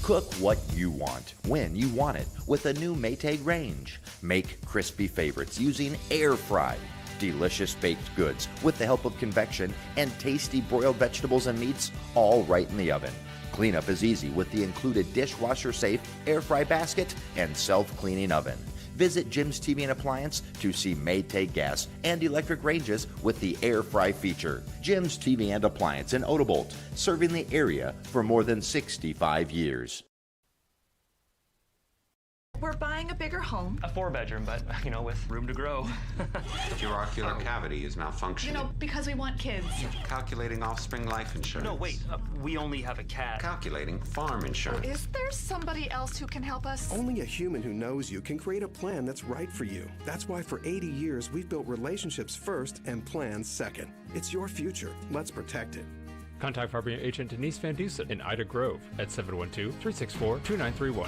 Cook what you want, when you want it, with a new Maytag range. Make crispy favorites using air fry. Delicious baked goods with the help of convection, and tasty broiled vegetables and meats all right in the oven. Cleanup is easy with the included dishwasher-safe air fry basket and self-cleaning oven. Visit Jim's TV and Appliance to see Maytag gas and electric ranges with the air fry feature. Jim's TV and Appliance in Odebolt, serving the area for more than 65 years. We're buying a bigger home. A 4-bedroom, but, with room to grow. Your ocular cavity is malfunctioning. Because we want kids. Calculating offspring life insurance. No, wait. We only have a cat. Calculating farm insurance. Is there somebody else who can help us? Only a human who knows you can create a plan that's right for you. That's why for 80 years we've built relationships first and plans second. It's your future. Let's protect it. Contact Farming Agent Denise Van Dusen in Ida Grove at 712-364-2931.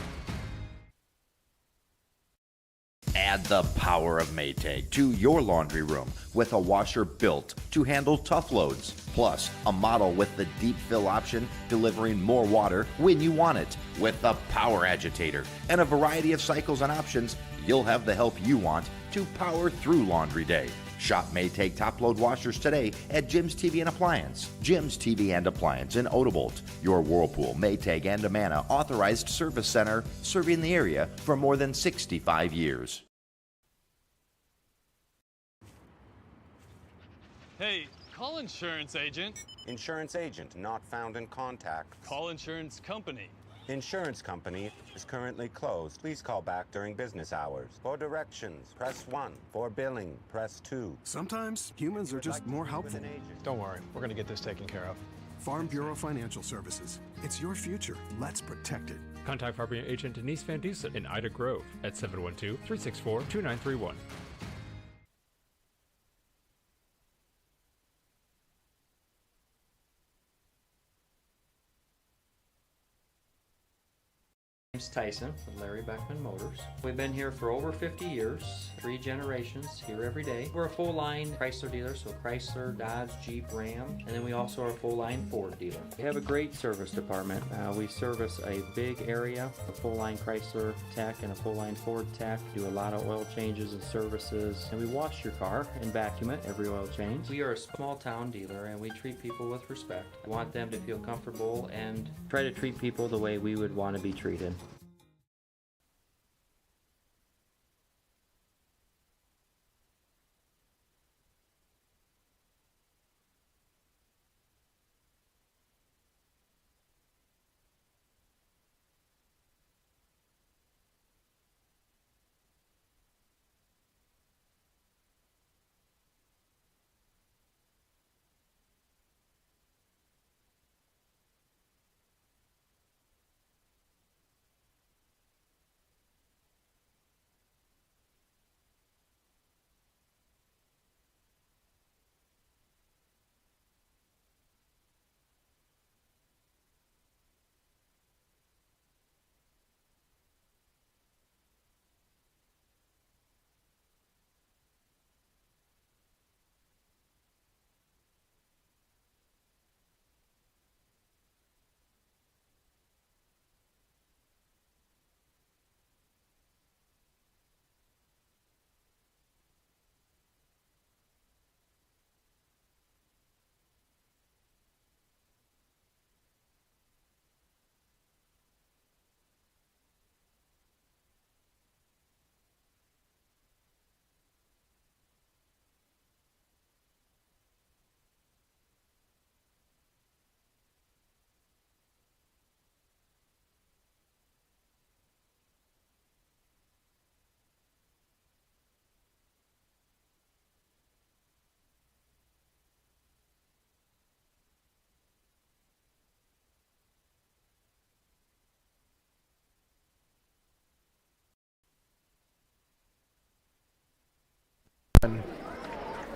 Add the power of Maytag to your laundry room with a washer built to handle tough loads. Plus, a model with the deep fill option, delivering more water when you want it. With the power agitator and a variety of cycles and options, you'll have the help you want to power through laundry day. Shop Maytag top load washers today at Jim's TV and Appliance. Jim's TV and Appliance in Odebolt, your Whirlpool, Maytag, and Amana authorized service center, serving the area for more than 65 years. Hey, call insurance agent. Insurance agent not found in contact. Call insurance company. Insurance company is currently closed. Please call back during business hours. For directions, press 1. For billing, press 2. Sometimes humans are just more helpful. Don't worry, we're going to get this taken care of. Farm Bureau Financial Services. It's your future. Let's protect it. Contact Farming Agent Denise Van Dusen in Ida Grove at 712-364-2931. James Tyson from Larry Beckman Motors. We've been here for over 50 years, 3 generations, here every day. We're a full-line Chrysler dealer, so Chrysler, Dodge, Jeep, Ram, and then we also are a full-line Ford dealer. We have a great service department. We service a big area, a full-line Chrysler tech and a full-line Ford tech. Do a lot of oil changes and services, and we wash your car and vacuum it every oil change. We are a small-town dealer, and we treat people with respect. We want them to feel comfortable and try to treat people the way we would want to be treated.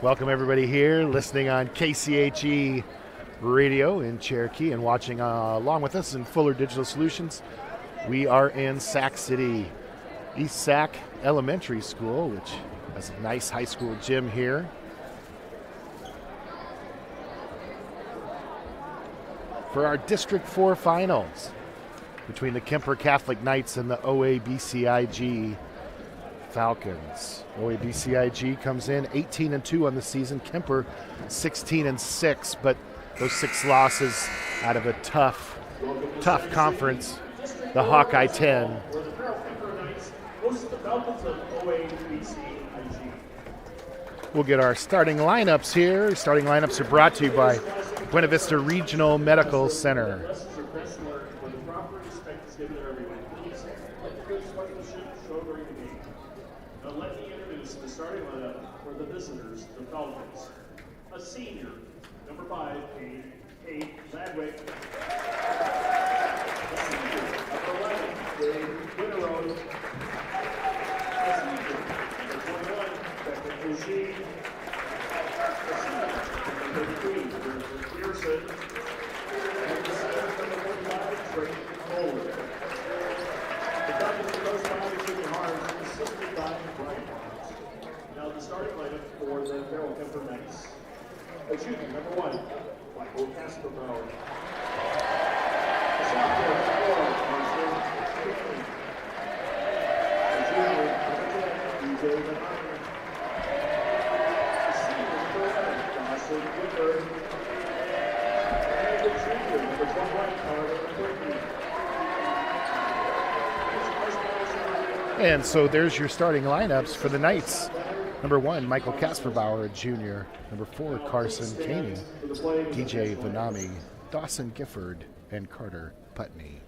Welcome everybody here listening on KCHE Radio in Cherokee and watching along with us in Fuller Digital Solutions. We are in Sac City, East Sac Elementary School, which has a nice high school gym here. For our District 4 finals. between the Kuemper Catholic Knights and the OABCIG Falcons. OABCIG comes in 18-2 on the season. Kuemper 16-6, but those 6 losses out of a tough conference. The Hawkeye 10. We'll get our starting lineups here. Starting lineups are brought to you by Buena Vista Regional Medical Center. Now let me introduce the starting lineup for the visitors, the Falcons. A senior, number 5, Kate Ladwick. A senior, number 11, Dave Winterode. A senior, number 21, Becca Eugene. A senior, number 33, Kuemper Pearson. And the senior, number 45, Trey Kohler. The Falcons are most likely to be hard, assisted by Brian Hawes. Now the starting lineup for the Carroll Kuemper Knights. A junior, number 1, Michael Kasperbauer. A sophomore, number 4, Marshall King. A junior, number 10, DJ Benani. A senior, number 11, Dawson Kuemper. And a junior, number 21, Carter Quigley. And so there's your starting lineups for the Knights. Number 1, Michael Kasperbauer, a junior. Number 4, Carson Caney, DJ Vanami, Dawson Gifford, and Carter Putney.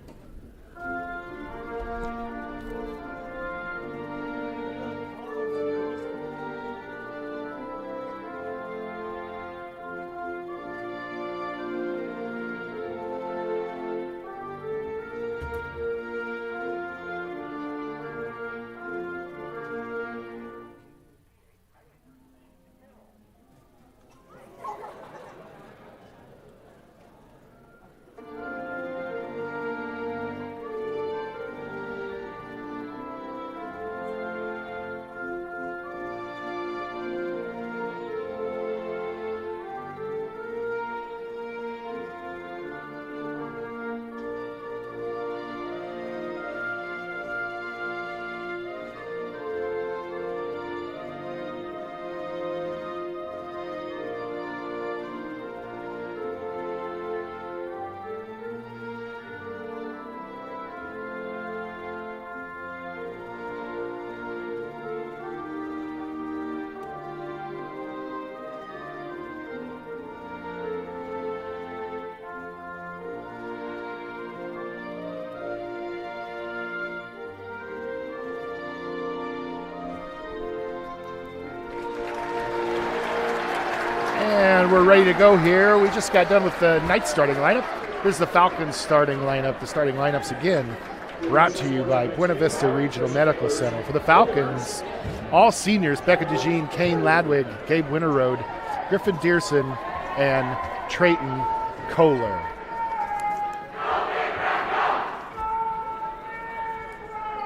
And we're ready to go here. We just got done with the Knights starting lineup. This is the Falcons starting lineup. The starting lineups again brought to you by Buena Vista Regional Medical Center. For the Falcons, all seniors, Becca DeJean, Kane Ladwig, Gabe Winterode, Griffin Dearson, and Trayton Kohler.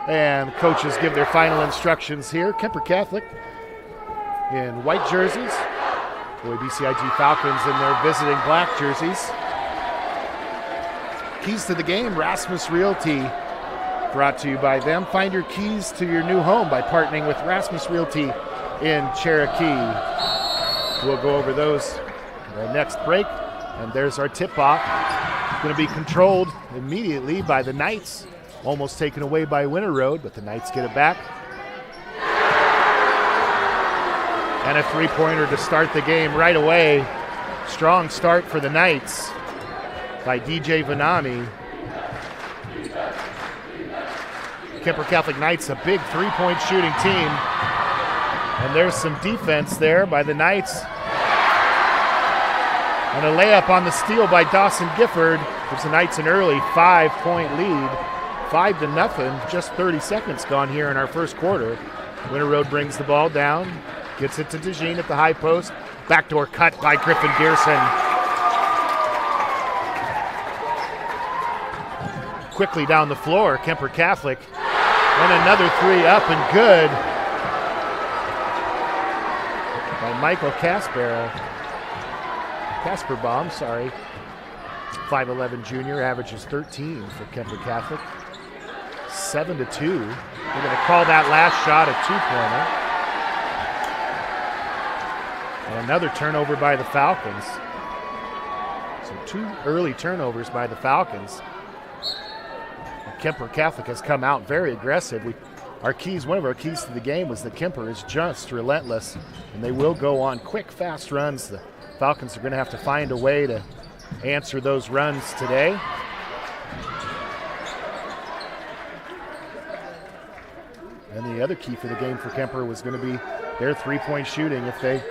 And coaches give their final instructions here. Kuemper Catholic in white jerseys. OABCIG Falcons in their visiting black jerseys. Keys to the game, Rasmus Realty, brought to you by them. Find your keys to your new home by partnering with Rasmus Realty in Cherokee. We'll go over those in our next break. And there's our tip-off. It's going to be controlled immediately by the Knights. Almost taken away by Winterode, but the Knights get it back. And a three-pointer to start the game right away. Strong start for the Knights by DJ Vanami. Kuemper Catholic Knights, a big three-point shooting team. And there's some defense there by the Knights. And a layup on the steal by Dawson Gifford gives the Knights an early 5-point lead. 5-0, just 30 seconds gone here in our first quarter. Winterode brings the ball down, gets it to DeJean at the high post. Backdoor cut by Griffin Dearson. Quickly down the floor, Kuemper Catholic. And another three up and good by Michael Kasperbaum, sorry. 5'11" junior, averages 13 for Kuemper Catholic. 7-2. They're going to call that last shot a two-pointer. And another turnover by the Falcons. So 2 early turnovers by the Falcons. Kuemper Catholic has come out very aggressive. One of our keys to the game was that Kuemper is just relentless, and they will go on quick, fast runs. The Falcons are going to have to find a way to answer those runs today. And the other key for the game for Kuemper was going to be their three-point shooting. If they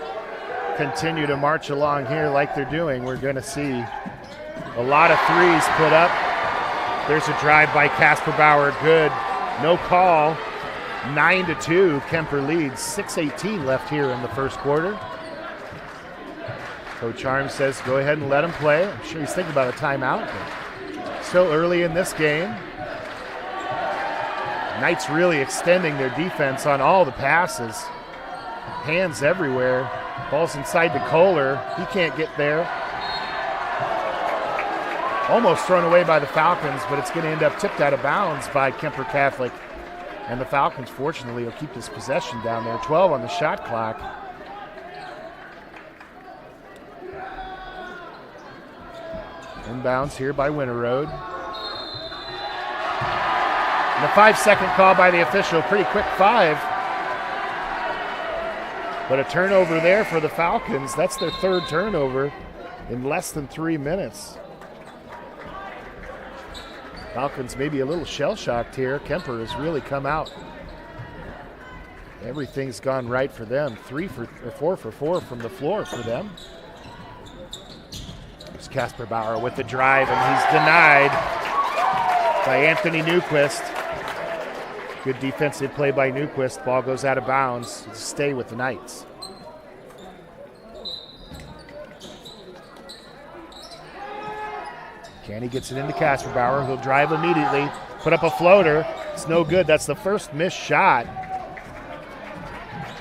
continue to march along here like they're doing, we're going to see a lot of threes put up. There's a drive by Casper Bauer, good. No call. 9-2, Kuemper leads. 6:18 left here in the first quarter. Coach Arms says go ahead and let him play. I'm sure he's thinking about a timeout, but still early in this game. Knights really extending their defense on all the passes. Hands everywhere. Ball's inside to Kohler. He can't get there. Almost thrown away by the Falcons, but it's going to end up tipped out of bounds by Kuemper Catholic. And the Falcons, fortunately, will keep this possession down there. 12 on the shot clock. Inbounds here by Winterode. And a 5-second call by the official. Pretty quick 5. But a turnover there for the Falcons. That's their 3rd turnover in less than 3 minutes. Falcons maybe a little shell-shocked here. Kuemper has really come out. Everything's gone right for them. 4 for 4 from the floor for them. There's Casper Bauer with the drive, and he's denied by Anthony Newquist. Good defensive play by Newquist. Ball goes out of bounds to stay with the Knights. Canny gets it into Casper Bauer. He'll drive immediately, put up a floater. It's no good. That's the first missed shot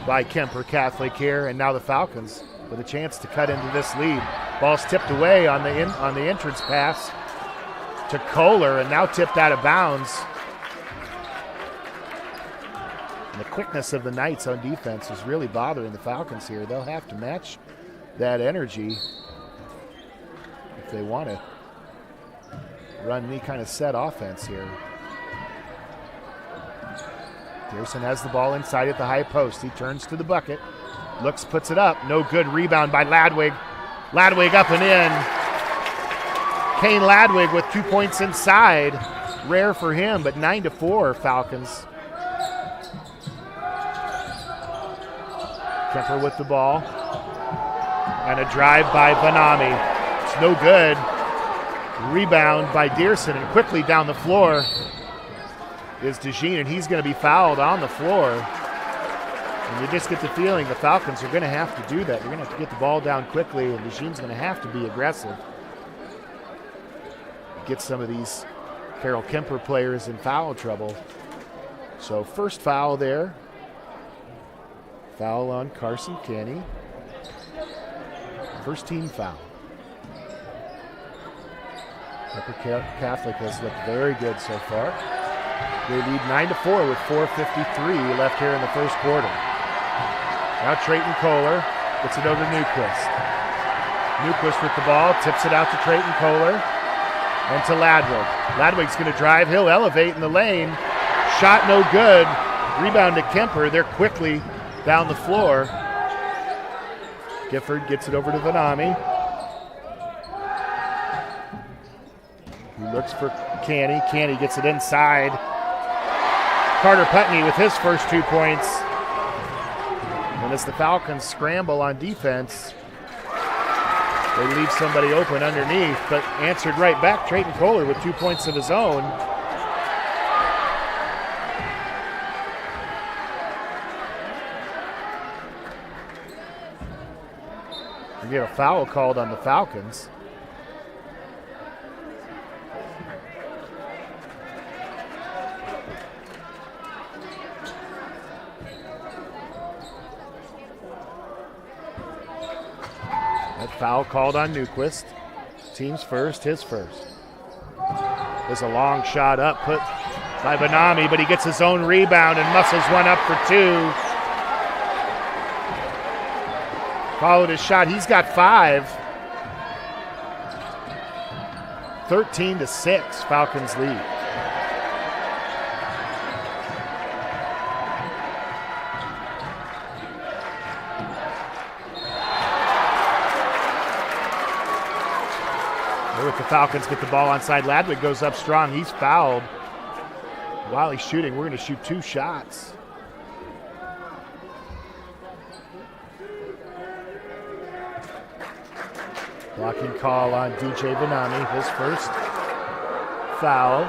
by Kuemper Catholic here, and now the Falcons with a chance to cut into this lead. Ball's tipped away on the entrance pass to Kohler, and now tipped out of bounds. And the quickness of the Knights on defense is really bothering the Falcons here. They'll have to match that energy if they want to run any kind of set offense here. Pearson has the ball inside at the high post. He turns to the bucket, looks, puts it up. No good. Rebound by Ladwig. Ladwig up and in. Kane Ladwig with 2 points inside. Rare for him, but 9-4 Falcons. Kuemper with the ball. And a drive by Vanami. It's no good. Rebound by Dearson, and quickly down the floor is DeJean, and he's going to be fouled on the floor. And you just get the feeling the Falcons are going to have to do that. They're going to have to get the ball down quickly, and DeJean's going to have to be aggressive. Get some of these Carroll Kuemper players in foul trouble. So first foul there. Foul on Carson Canny. First team foul. Kuemper Catholic has looked very good so far. They lead 9-4 with 4:53 left here in the first quarter. Now Trayton Kohler gets it over to Newquist. Newquist with the ball, tips it out to Trayton Kohler and to Ladwig. Ladwig's going to drive. He'll elevate in the lane. Shot no good. Rebound to Kuemper. They're quickly down the floor. Gifford gets it over to Vanami. He looks for Canny. Canny gets it inside. Carter Putney with his first 2 points. And as the Falcons scramble on defense, they leave somebody open underneath, but answered right back. Trayton Kohler with 2 points of his own. We get a foul called on the Falcons. Foul called on Newquist. Team's first, his first. There's a long shot up put by Benami, but he gets his own rebound and muscles one up for 2. Followed his shot. He's got 5. 13-6, Falcons lead. With the Falcons get the ball onside. Ladwig goes up strong. He's fouled while he's shooting. We're going to shoot 2 shots. Blocking call on DJ Benami, his first foul.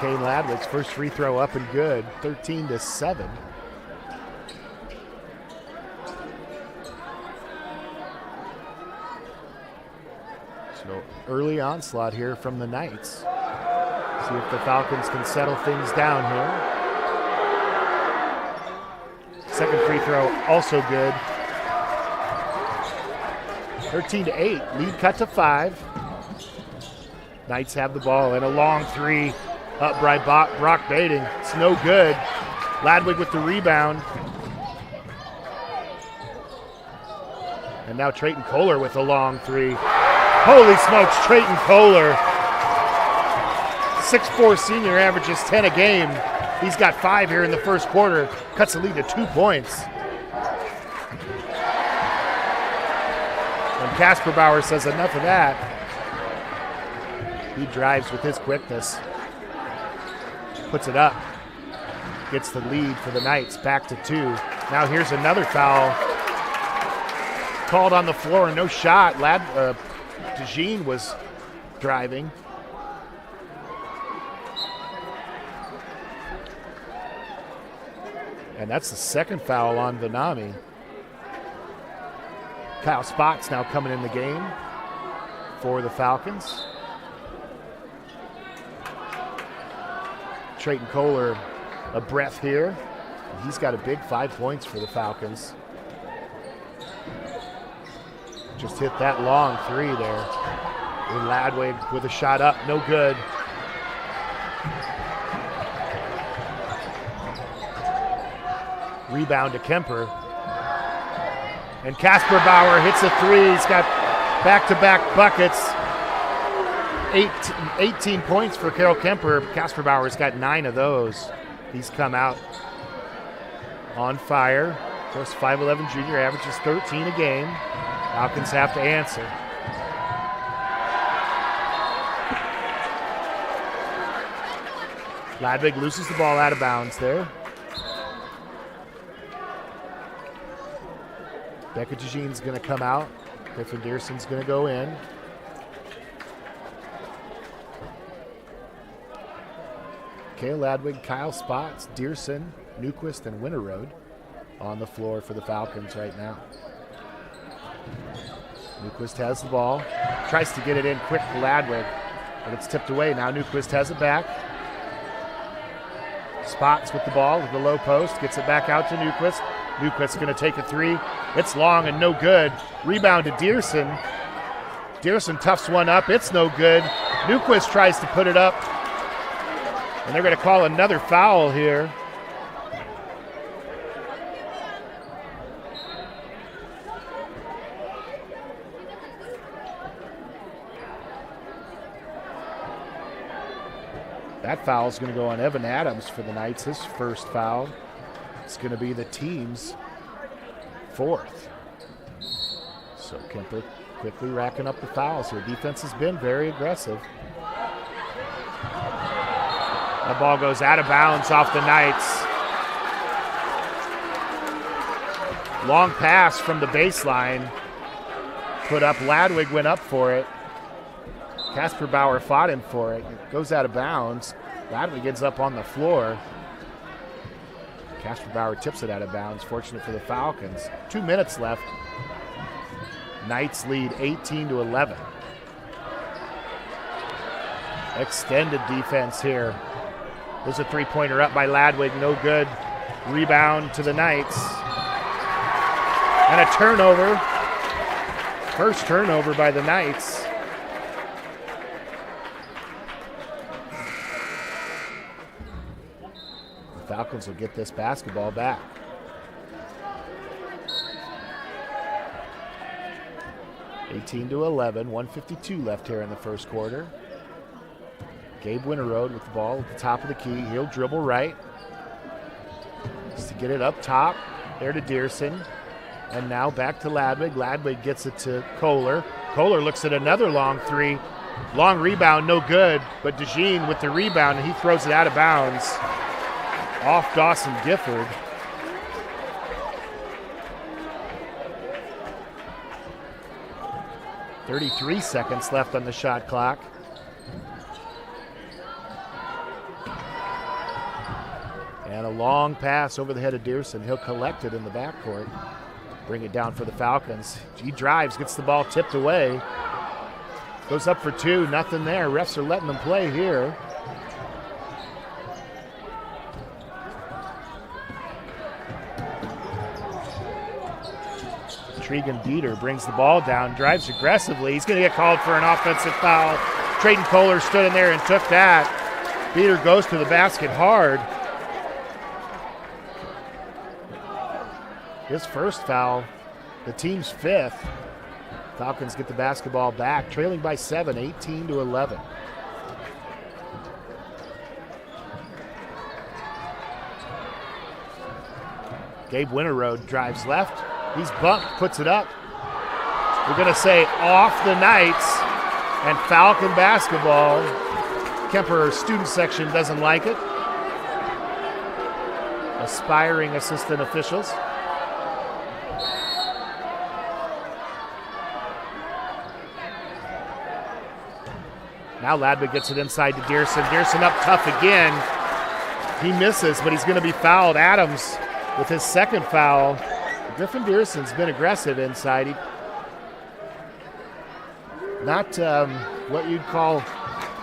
Kane Ladwig's first free throw up and good, 13-7. So early onslaught here from the Knights. See if the Falcons can settle things down here. Second free throw also good. 13-8, lead cut to 5. Knights have the ball and a long 3 up by Brock Bading. It's no good. Ladwig with the rebound. And now Trayton Kohler with a long 3. Holy smokes, Trayton Kohler. 6'4" senior, averages 10 a game. He's got 5 here in the first quarter. Cuts the lead to 2 points. And Casper Bauer says enough of that. He drives with his quickness. Puts it up. Gets the lead for the Knights, back to 2. Now here's another foul. Called on the floor, no shot. DeJean was driving. And that's the second foul on Benami. Kyle Spott's now coming in the game for the Falcons. Trayton Kohler a breath here. He's got a big 5 points for the Falcons. Just hit that long 3 there. And Ladwig with a shot up, no good. Rebound to Kuemper. And Casper Bauer hits a 3. He's got back-to-back buckets. 18 points for Carroll Kuemper. Casper Bauer's got 9 of those. He's come out on fire. Of course, 5'11" junior, averages 13 a game. Falcons have to answer. Ladwig loses the ball out of bounds there. Becca DeJean's going to come out. Griffin Dearson's going to go in. Kale Ladwig, Kyle Spots, Dearson, Newquist, and Winterroad on the floor for the Falcons right now. Newquist has the ball. Tries to get it in quick to Ladwig, but it's tipped away. Now Newquist has it back. Spots with the ball with the low post. Gets it back out to Newquist. Newquist's going to take a 3. It's long and no good. Rebound to Dearson. Dearson toughs one up. It's no good. Newquist tries to put it up. And they're going to call another foul here. That foul is going to go on Evan Adams for the Knights, his first foul. It's going to be the team's 4th. So Kuemper quickly racking up the fouls here. Defense has been very aggressive. The ball goes out of bounds off the Knights. Long pass from the baseline. Put up, Ladwig went up for it. Casper Bauer fought him for it. It goes out of bounds. Ladwig gets up on the floor. Casper Bauer tips it out of bounds. Fortunate for the Falcons. 2 minutes left. Knights lead 18-11. Extended defense here. There's a 3-pointer up by Ladwig, no good. Rebound to the Knights. And a turnover. First turnover by the Knights. The Falcons will get this basketball back. (18-11), 1:52 left here in the first quarter. Gabe Winterroad with the ball at the top of the key. He'll dribble right. Just to get it up top. There to Dearson. And now back to Ladwig. Ladwig gets it to Kohler. Kohler looks at another long three. Long rebound, no good. But DeJean with the rebound, and he throws it out of bounds. Off Dawson Gifford. .33 seconds left on the shot clock. And a long pass over the head of Dearson. He'll collect it in the backcourt. Bring it down for the Falcons. He drives, gets the ball tipped away. Goes up for two, nothing there. Refs are letting them play here. Tregan Dieter brings the ball down, drives aggressively. He's going to get called for an offensive foul. Trayton Kohler stood in there and took that. Dieter goes to the basket hard. His first foul, the team's fifth. Falcons get the basketball back, trailing by 7, 18-11. Gabe Winterroad drives left. He's bumped, puts it up. We're going to say off the Knights and Falcon basketball. Kuemper student section doesn't like it. Aspiring assistant officials. Now Ladwig gets it inside to Dearson. Dearson up tough again. He misses, but he's going to be fouled. Adams with his second foul. Griffin Dearson's been aggressive inside. Not what you'd call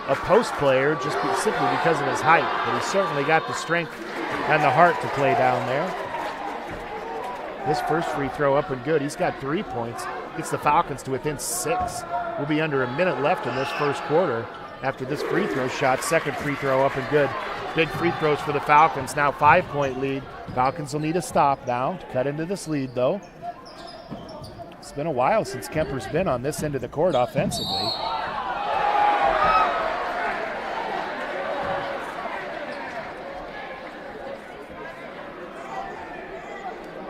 a post player, just simply because of his height, but he's certainly got the strength and the heart to play down there. His first free throw up and good. He's got 3 points. Gets the Falcons to within 6. We'll be under a minute left in this first quarter after this free throw shot. Second free throw up and good. Big free throws for the Falcons. Now 5-point lead. Falcons will need a stop now to cut into this lead, though. It's been a while since Kuemper's been on this end of the court offensively.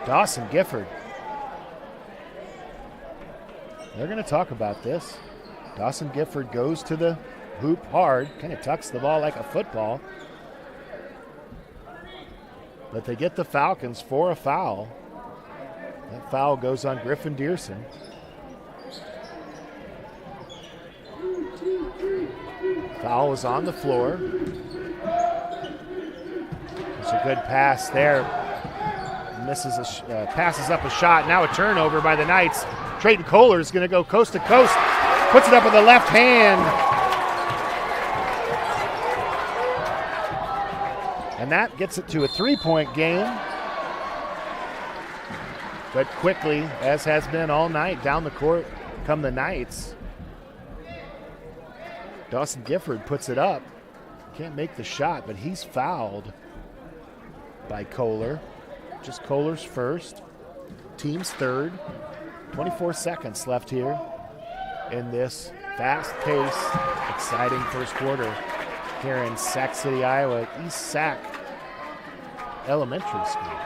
Dawson Gifford. They're going to talk about this. Dawson Gifford goes to the hoop hard, kind of tucks the ball like a football. But they get the Falcons for a foul. That foul goes on Griffin Dearson. Foul is on the floor. There's a good pass there. Passes up a shot. Now a turnover by the Knights. Trayton Kohler is going to go coast to coast. Puts it up with the left hand. And that gets it to a 3-point game. But quickly, as has been all night, down the court come the Knights. Dawson Gifford puts it up. Can't make the shot, but he's fouled by Kohler. Just Kohler's first. Team's third. 24 seconds left here in this fast-paced, exciting first quarter here in Sac City, Iowa, East Sac Elementary School.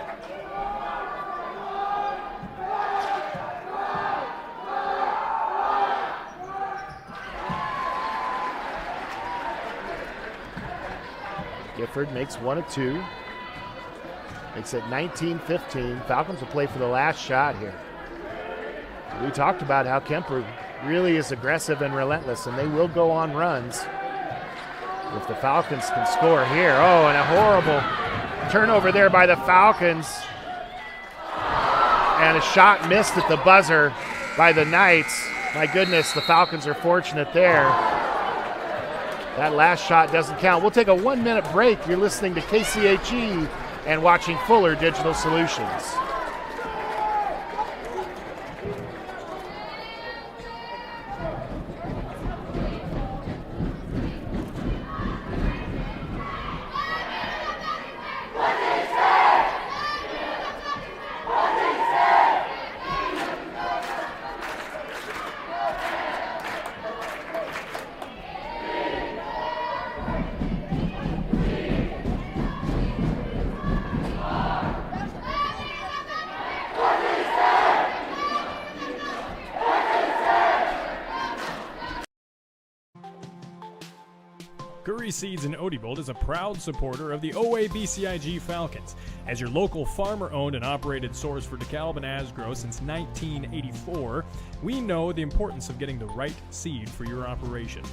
Gifford makes one of two. Makes it 19-15. Falcons will play for the last shot here. We talked about how Kuemper really is aggressive and relentless, and they will go on runs if the Falcons can score here. Oh, and a horrible turnover there by the Falcons. And a shot missed at the buzzer by the Knights. My goodness, the Falcons are fortunate there. That last shot doesn't count. We'll take a 1-minute break. You're listening to KCHE and watching Fuller Digital Solutions. Victory Seeds in Odebolt is a proud supporter of the OABCIG Falcons. As your local farmer-owned and operated source for DeKalb and Asgrow since 1984, we know the importance of getting the right seed for your operation.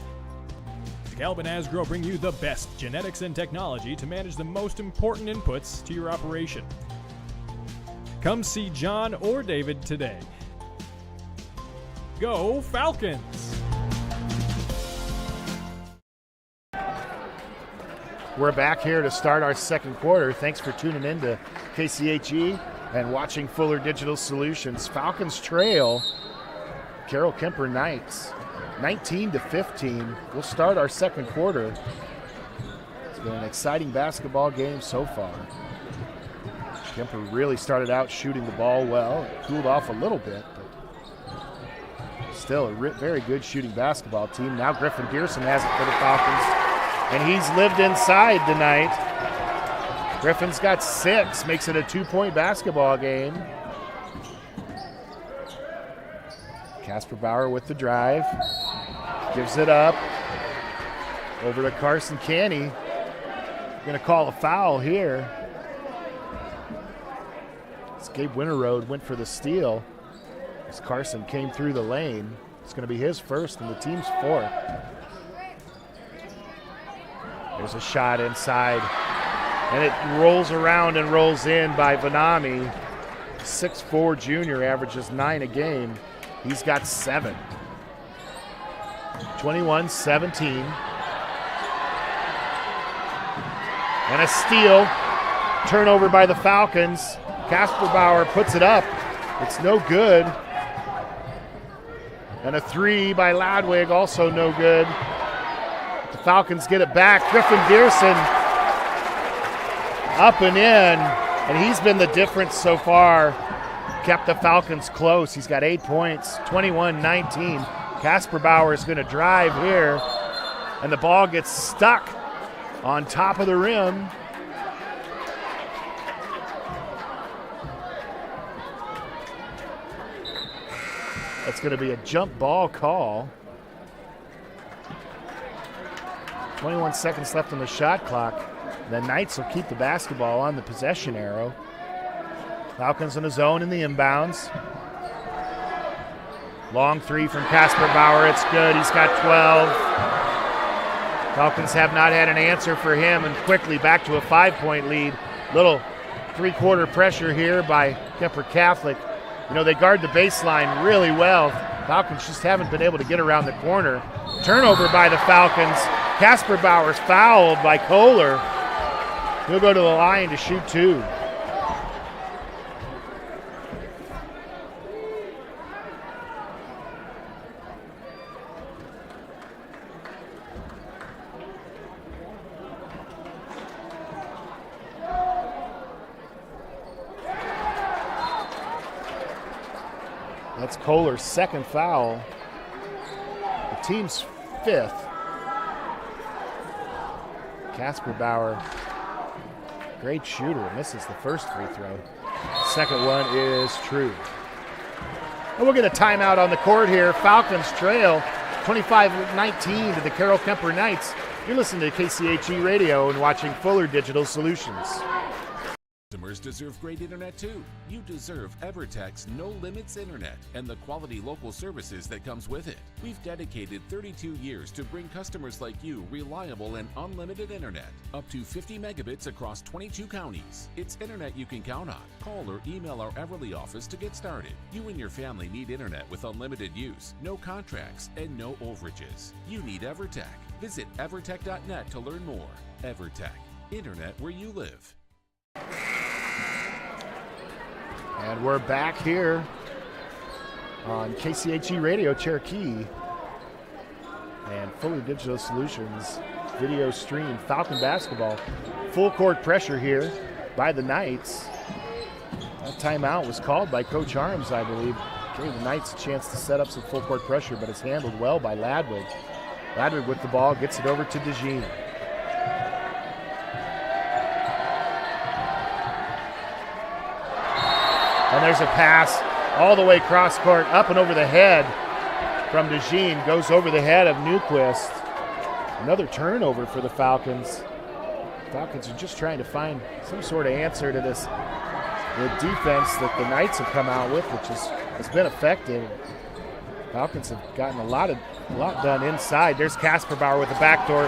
DeKalb and Asgrow bring you the best genetics and technology to manage the most important inputs to your operation. Come see John or David today. Go Falcons! We're back here to start our second quarter. Thanks for tuning in to KCHE and watching Fuller Digital Solutions. Falcons trail Carroll Kuemper Knights 19-15. We'll start our second quarter. It's been an exciting basketball game so far. Kuemper really started out shooting the ball well. It cooled off a little bit, but still a very good shooting basketball team. Now Griffin Dearson has it for the Falcons. And he's lived inside tonight. Griffin's got 6, makes it a 2-point basketball game. Casper Bauer with the drive. Gives it up. Over to Carson Canny. Going to call a foul here. As Gabe Winterroad went for the steal. As Carson came through the lane. It's going to be his first and the team's 4th. There's a shot inside, and it rolls around and rolls in by Vanami. 6'4" junior, averages 9 a game. He's got 7. 21-17. And a steal. Turnover by the Falcons. Casper Bauer puts it up. It's no good. And a 3 by Ladwig, also no good. The Falcons get it back. Griffin Dearson up and in, and he's been the difference so far. Kept the Falcons close. He's got 8 points, 21-19. Casper Bauer is going to drive here, and the ball gets stuck on top of the rim. That's going to be a jump ball call. 21 seconds left on the shot clock. The Knights will keep the basketball on the possession arrow. Falcons in a zone in the inbounds. Long 3 from Casper Bauer. It's good. He's got 12. Falcons have not had an answer for him, and quickly back to a 5-point lead. Little 3-quarter pressure here by Kuemper Catholic. You know, they guard the baseline really well. Falcons just haven't been able to get around the corner. Turnover by the Falcons. Casper Bauer's fouled by Kohler. He'll go to the line to shoot 2. That's Kohler's second foul. The team's 5th. Casper Bauer, great shooter, misses the first free throw. Second one is true. And we'll get a timeout on the court here. Falcons trail 25-19 to the Carroll Kuemper Knights. You're listening to KCHE Radio and watching Fuller Digital Solutions. Customers deserve great internet too. You deserve EverTech's No Limits Internet and the quality local services that comes with it. We've dedicated 32 years to bring customers like you reliable and unlimited internet, up to 50 megabits across 22 counties. It's internet you can count on. Call or email our Everly office to get started. You and your family need internet with unlimited use, no contracts, and no overages. You need EverTech. Visit evertech.net to learn more. EverTech, internet where you live. And we're back here on KCHE Radio Cherokee and Fuller Digital Solutions video stream Falcon basketball. Full court pressure here by the Knights. That timeout was called by Coach Arms, I believe. Gave the Knights a chance to set up some full court pressure, but it's handled well by Ladwig. Ladwig with the ball, gets it over to DeJean. And there's a pass all the way cross court, up and over the head from DeJean. Goes over the head of Newquist. Another turnover for the Falcons. Falcons are just trying to find some sort of answer to this the defense that the Knights have come out with, which has been effective. Falcons have gotten a lot done inside. There's Casper Bauer with the backdoor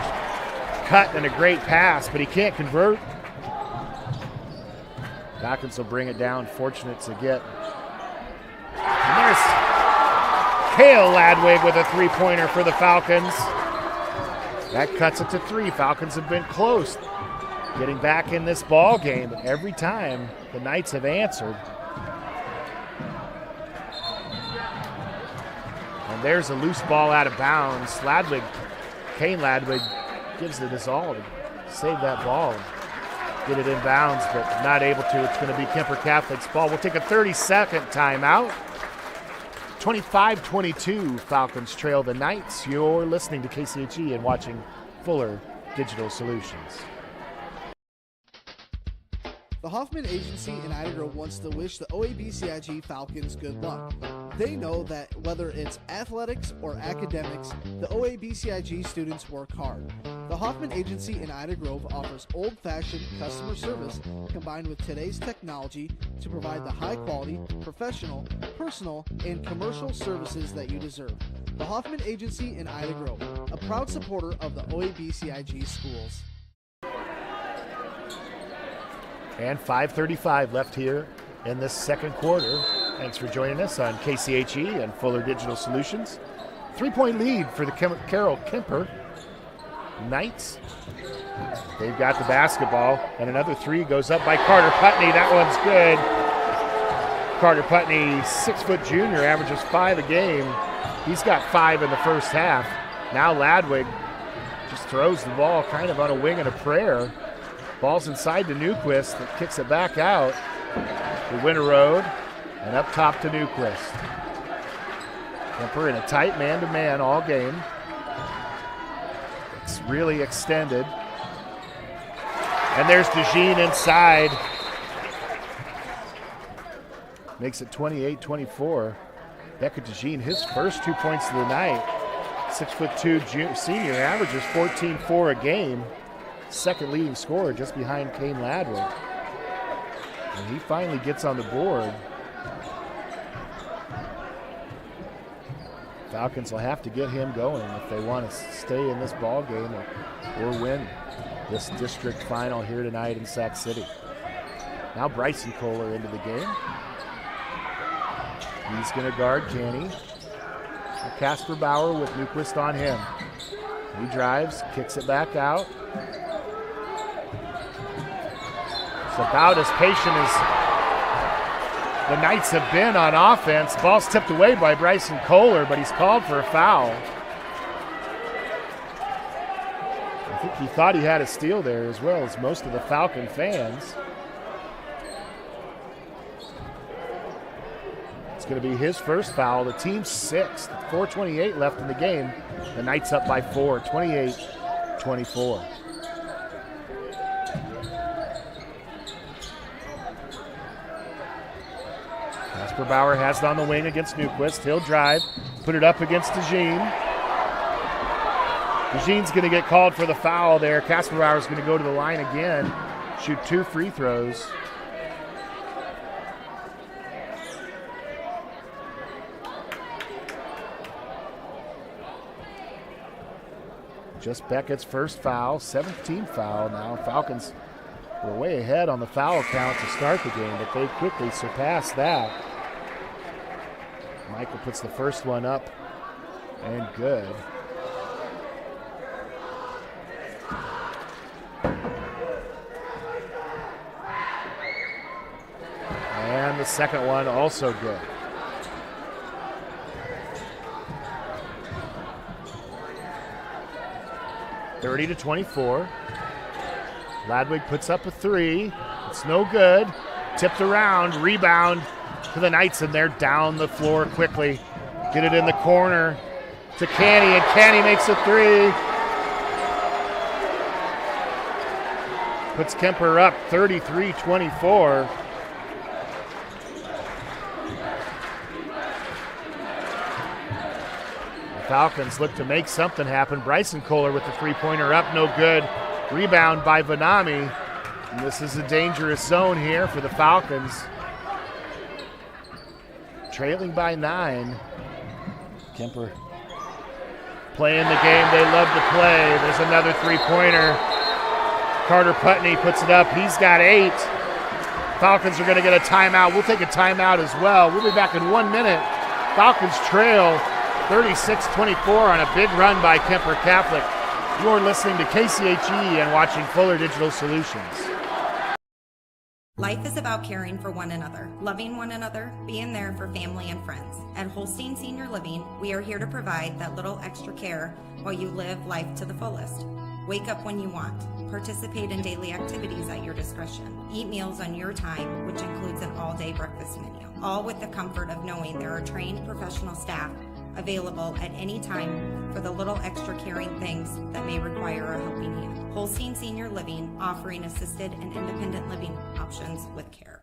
cut and a great pass, but he can't convert. Falcons will bring it down, fortunate to get. And there's Cale Ladwig with a three-pointer for the Falcons. That cuts it to 3. Falcons have been close, getting back in this ball game, but every time the Knights have answered. And there's a loose ball out of bounds. Kane Ladwig gives it his all to save that ball and get it in bounds, but not able to. It's going to be Kuemper Catholic's ball. We'll take a 30-second timeout. 25-22, Falcons trail the Knights. You're listening to KCHE and watching Fuller Digital Solutions. The Hoffman Agency in Ida Grove wants to wish the OABCIG Falcons good luck. They know that whether it's athletics or academics, the OABCIG students work hard. The Hoffman Agency in Ida Grove offers old-fashioned customer service combined with today's technology to provide the high-quality, professional, personal, and commercial services that you deserve. The Hoffman Agency in Ida Grove, a proud supporter of the OABCIG schools. And 5:35 left here in this second quarter. Thanks for joining us on KCHE and Fuller Digital Solutions. 3-point lead for the Carroll Kuemper Knights. They've got the basketball, and another 3 goes up by Carter Putney. That one's good. Carter Putney, 6-foot junior, averages 5 a game. He's got 5 in the first half. Now Ladwig just throws the ball kind of on a wing and a prayer. Ball's inside to Newquist that kicks it back out to Winter Road and up top to Newquist. Kuemper in a tight man-to-man all game. It's really extended. And there's DeJean inside. Makes it 28-24. Becca DeJean, his first 2 points of the night. 6'2" senior, averages 14-4 a game. Second leading scorer just behind Kane Ladwig. And he finally gets on the board. Falcons will have to get him going if they want to stay in this ball game or win this district final here tonight in Sac City. Now Bryson Kohler into the game. He's going to guard Canny. Casper Bauer with Newquist on him. He drives, kicks it back out. It's about as patient as the Knights have been on offense. Ball's tipped away by Bryson Kohler, but he's called for a foul. I think he thought he had a steal there, as well as most of the Falcon fans. It's going to be his first foul, the team's 6th. 4:28 left in the game. The Knights up by 4, 28-24. Casper Bauer has it on the wing against Newquist. He'll drive, put it up against DeJean. DeJean's going to get called for the foul there. Casper Bauer's going to go to the line again, shoot 2 free throws. Just Beckett's first foul, 7th team foul now. Falcons were way ahead on the foul count to start the game, but they quickly surpassed that. Michael puts the first one up, and good. And the second one also good. (30-24). Ladwig puts up a 3. It's no good. Tipped around, rebound to the Knights, and they're down the floor quickly. Get it in the corner to Canny, and Canny makes a 3. Puts Kuemper up 33-24. Falcons look to make something happen. Bryson Kohler with the three-pointer up, no good. Rebound by Vanami. And this is a dangerous zone here for the Falcons. Trailing by 9. Kuemper playing the game they love to play. There's another three-pointer. Carter Putney puts it up. He's got 8. Falcons are going to get a timeout. We'll take a timeout as well. We'll be back in 1 minute. Falcons trail 36-24 on a big run by Kuemper Catholic. You're listening to KCHE and watching Fuller Digital Solutions. Life is about caring for one another, loving one another, being there for family and friends. At Holstein Senior Living, we are here to provide that little extra care while you live life to the fullest. Wake up when you want. Participate in daily activities at your discretion. Eat meals on your time, which includes an all-day breakfast menu. All with the comfort of knowing there are trained professional staff available at any time for the little extra caring things that may require a helping hand. Holstein Senior Living, offering assisted and independent living options with care.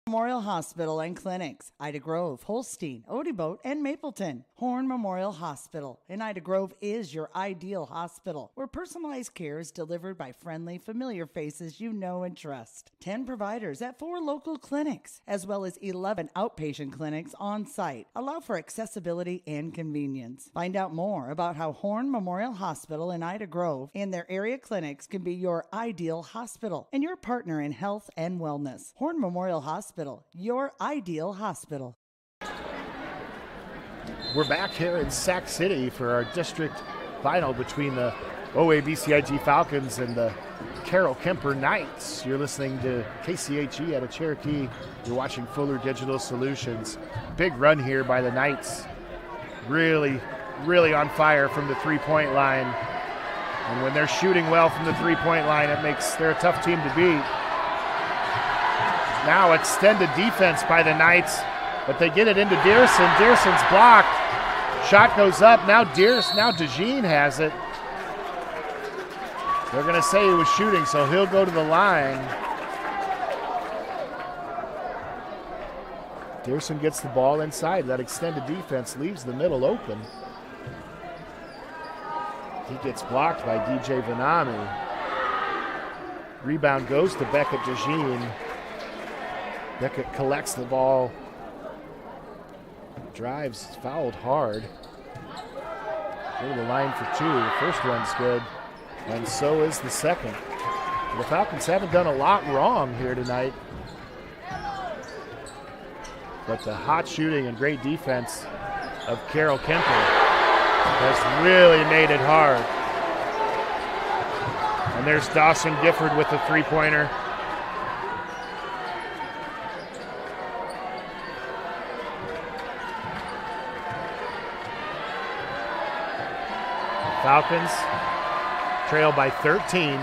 Memorial Hospital and Clinics, Ida Grove, Holstein, Odeboat, and Mapleton. Horn Memorial Hospital in Ida Grove is your ideal hospital, where personalized care is delivered by friendly, familiar faces you know and trust. 10 providers at 4 local clinics, as well as 11 outpatient clinics on site, allow for accessibility and convenience. Find out more about how Horn Memorial Hospital in Ida Grove and their area clinics can be your ideal hospital and your partner in health and wellness. Horn Memorial Hospital, your ideal hospital. We're back here in Sac City for our district final between the OABCIG Falcons and the Carroll Kuemper Knights. You're listening to KCHE out of Cherokee. You're watching Fuller Digital Solutions. Big run here by the Knights. Really, really on fire from the three-point line. And when they're shooting well from the three-point line, they're a tough team to beat. Now extended defense by the Knights, but they get it into Dearson. Dearson's blocked. Shot goes up. Now DeJean has it. They're going to say he was shooting, so he'll go to the line. Dearson gets the ball inside. That extended defense leaves the middle open. He gets blocked by DJ Vanami. Rebound goes to Beckett DeJean. Beckett collects the ball. Drives, fouled hard. Go to the line for 2. The first one's good, and so is the second. The Falcons haven't done a lot wrong here tonight, but the hot shooting and great defense of Carroll Kuemper has really made it hard. And there's Dawson Gifford with the three-pointer. Falcons trail by 13.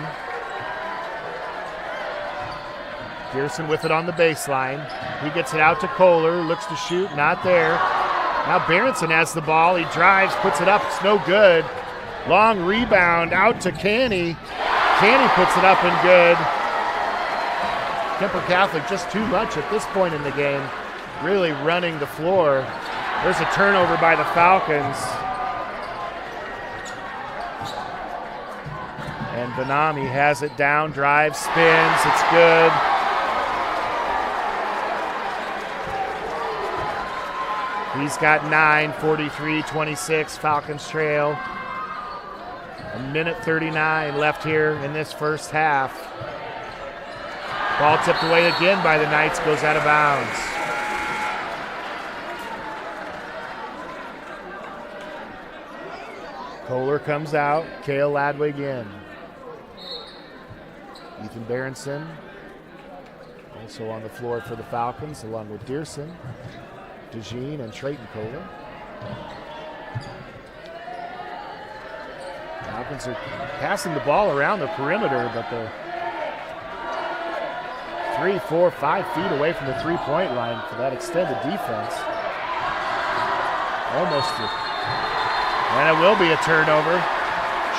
Dearson with it on the baseline. He gets it out to Kohler, looks to shoot, not there. Now Berenson has the ball. He drives, puts it up, it's no good. Long rebound out to Canny. Canny puts it up and good. Kuemper Catholic just too much at this point in the game, really running the floor. There's a turnover by the Falcons. And Vanami has it down, drives, spins, it's good. He's got 9, 43-26, Falcons trail. 1:39 left here in this first half. Ball tipped away again by the Knights, goes out of bounds. Kohler comes out, Cale Ladwig in. Ethan Berenson also on the floor for the Falcons, along with Dearson, DeJean, and Trayton Kohler. Falcons are passing the ball around the perimeter, but they're 3, 4, 5 feet away from the three-point line for that extended defense. And it will be a turnover.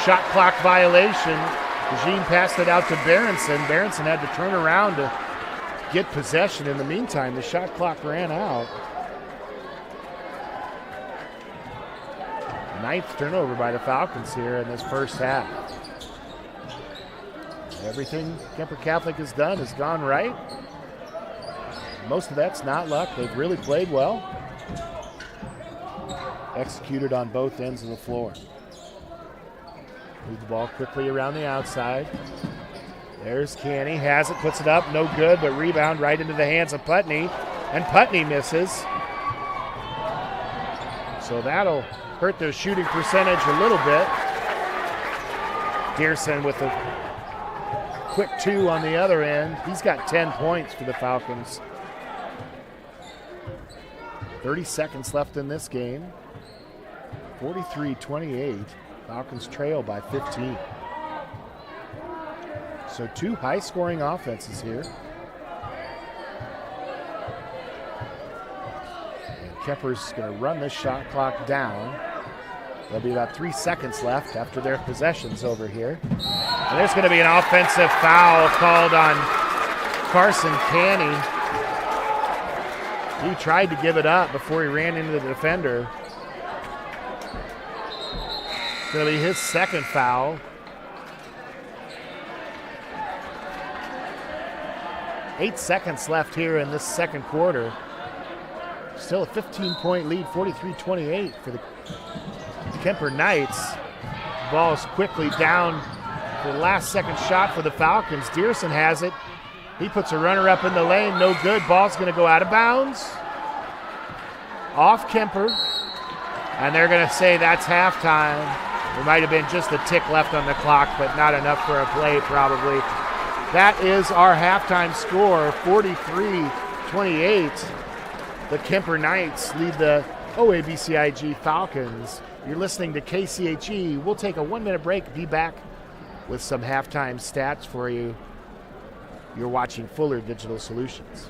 Shot clock violation. DeJean passed it out to Berenson. Berenson had to turn around to get possession. In the meantime, the shot clock ran out. Ninth turnover by the Falcons here in this first half. Everything Kuemper Catholic has done has gone right. Most of that's not luck. They've really played well. Executed on both ends of the floor. Move the ball quickly around the outside. There's Canny, has it, puts it up, no good, but rebound right into the hands of Putney, and Putney misses. So that'll hurt their shooting percentage a little bit. Dearson with a quick 2 on the other end. He's got 10 points for the Falcons. 30 seconds left in this game. 43-28. Falcons trail by 15. So 2 high-scoring offenses here. And Kuemper's going to run this shot clock down. There'll be about 3 seconds left after their possessions over here. And there's going to be an offensive foul called on Carson Canny. He tried to give it up before he ran into the defender. It's going to be his second foul. 8 seconds left here in this second quarter. Still a 15-point lead, 43-28 for the Kuemper Knights. Ball's quickly down for the last second shot for the Falcons. Dearson has it. He puts a runner up in the lane, no good. Ball's going to go out of bounds. Off Kuemper. And they're going to say that's halftime. There might have been just a tick left on the clock, but not enough for a play probably. That is our halftime score, 43-28. The Kuemper Knights lead the OABCIG Falcons. You're listening to KCHE. We'll take a 1-minute break, be back with some halftime stats for you. You're watching Fuller Digital Solutions.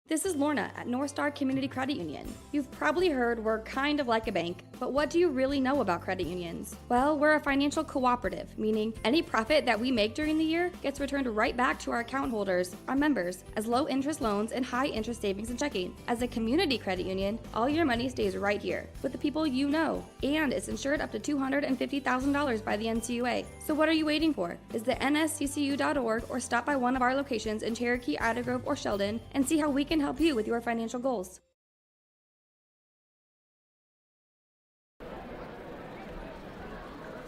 This is Lorna at North Star Community Credit Union. You've probably heard we're kind of like a bank, but what do you really know about credit unions? Well, we're a financial cooperative, meaning any profit that we make during the year gets returned right back to our account holders, our members, as low interest loans and high interest savings and checking. As a community credit union, all your money stays right here with the people you know, and it's insured up to $250,000 by the NCUA. So what are you waiting for? Visit nsccu.org or stop by one of our locations in Cherokee, Ida Grove, or Sheldon and see how we can help you with your financial goals.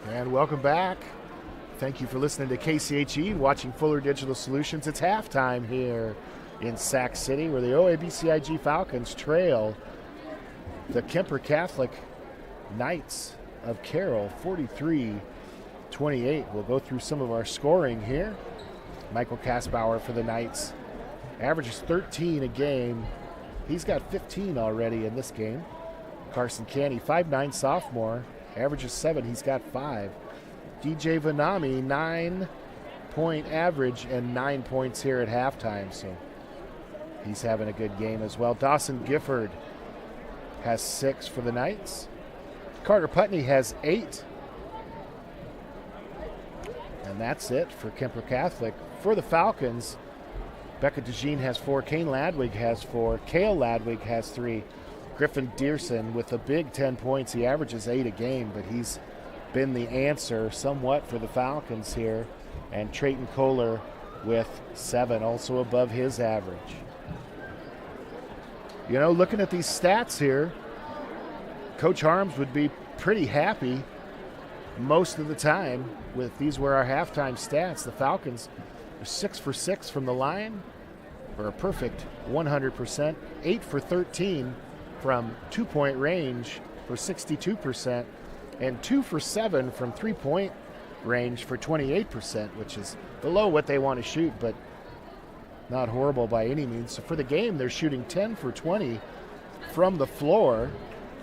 And welcome back. Thank you for listening to KCHE, watching Fuller Digital Solutions. It's halftime here in Sac City, where the OABCIG Falcons trail the Kuemper Catholic Knights of Carroll 43-28. We'll go through some of our scoring here. Michael Kaspauer for the Knights averages 13 a game. He's got 15 already in this game. Carson Canny, 5'9" sophomore, averages 7. He's got 5. DJ Vanami, 9-point average and 9 points here at halftime. So he's having a good game as well. Dawson Gifford has 6 for the Knights. Carter Putney has 8. And that's it for Kuemper Catholic. For the Falcons, Becca DeJean has 4. Kane Ladwig has 4. Kale Ladwig has 3. Griffin Dearson with a big 10 points. He averages 8 a game, but he's been the answer somewhat for the Falcons here. And Trayton Kohler with 7, also above his average. You know, looking at these stats here, Coach Harms would be pretty happy most of the time with these were our halftime stats. The Falcons are 6 for 6 from the line for a perfect 100%, 8 for 13 from 2-point range for 62%, and 2 for 7 from 3-point range for 28%, which is below what they want to shoot, but not horrible by any means. So for the game, they're shooting 10 for 20 from the floor,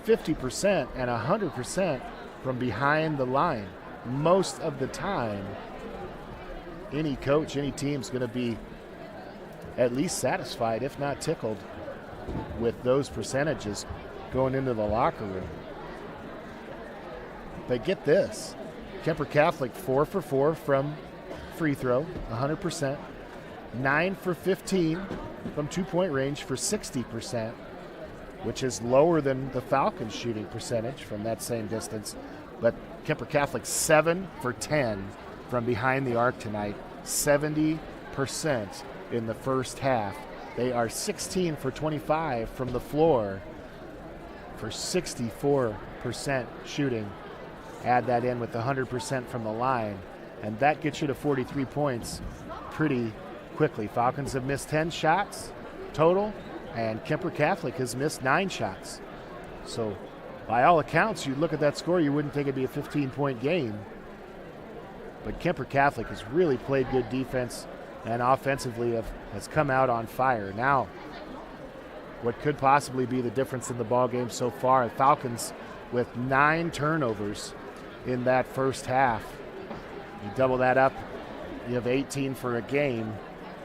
50% and 100% from behind the line. Most of the time, any coach, any team's going to be at least satisfied, if not tickled, with those percentages going into the locker room. But get this, Kuemper Catholic 4 for 4 from free throw, 100%, 9 for 15 from two-point range for 60%, which is lower than the Falcons' shooting percentage from that same distance. But Kuemper Catholic 7 for 10 from behind the arc tonight, 70% in the first half. They are 16 for 25 from the floor for 64% shooting. Add that in with the 100% from the line, and that gets you to 43 points pretty quickly. Falcons have missed 10 shots total, and Kuemper Catholic has missed 9 shots. So by all accounts, you look at that score, you wouldn't think it'd be a 15-point game. But Kuemper Catholic has really played good defense and offensively has come out on fire. Now, what could possibly be the difference in the ball game so far, Falcons with 9 turnovers in that first half. You double that up, you have 18 for a game.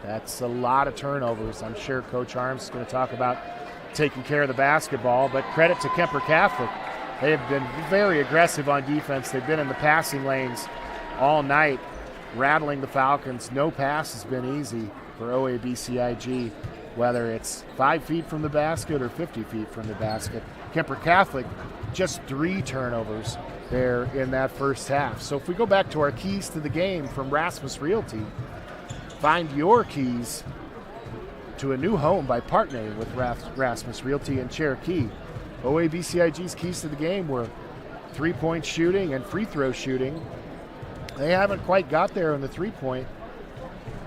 That's a lot of turnovers. I'm sure Coach Arms is going to talk about taking care of the basketball, but credit to Kuemper Catholic. They have been very aggressive on defense. They've been in the passing lanes all night, rattling the Falcons. No pass has been easy for OABCIG, whether it's 5 feet from the basket or 50 feet from the basket. Kuemper Catholic, just 3 turnovers there in that first half. So if we go back to our keys to the game from Rasmus Realty, find your keys to a new home by partnering with Rasmus Realty in Cherokee. OABCIG's keys to the game were 3-point shooting and free throw shooting. They haven't quite got there in the 3-point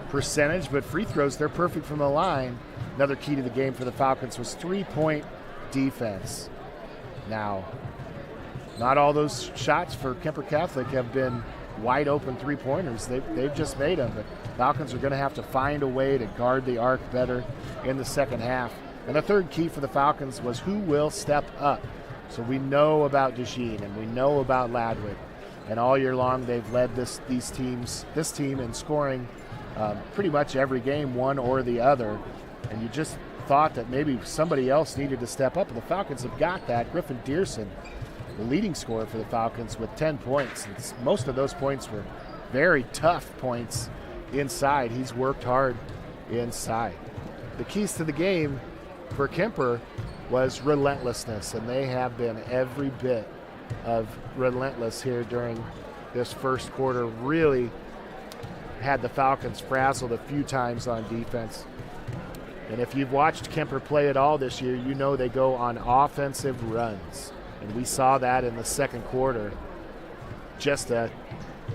percentage, but free throws, they're perfect from the line. Another key to the game for the Falcons was 3-point defense. Now, not all those shots for Kuemper Catholic have been wide open 3-pointers. They've just made them, but Falcons are going to have to find a way to guard the arc better in the second half. And the third key for the Falcons was who will step up. So we know about DeJean and we know about Ladwig. And all year long, they've led this team in scoring pretty much every game, one or the other. And you just thought that maybe somebody else needed to step up. And the Falcons have got that. Griffin Dearson, the leading scorer for the Falcons, with 10 points. And most of those points were very tough points inside. He's worked hard inside. The keys to the game for Kuemper was relentlessness, and they have been every bit of relentless here during this first quarter. Really had the Falcons frazzled a few times on defense. And if you've watched Kuemper play at all this year, you know they go on offensive runs. And we saw that in the second quarter. Just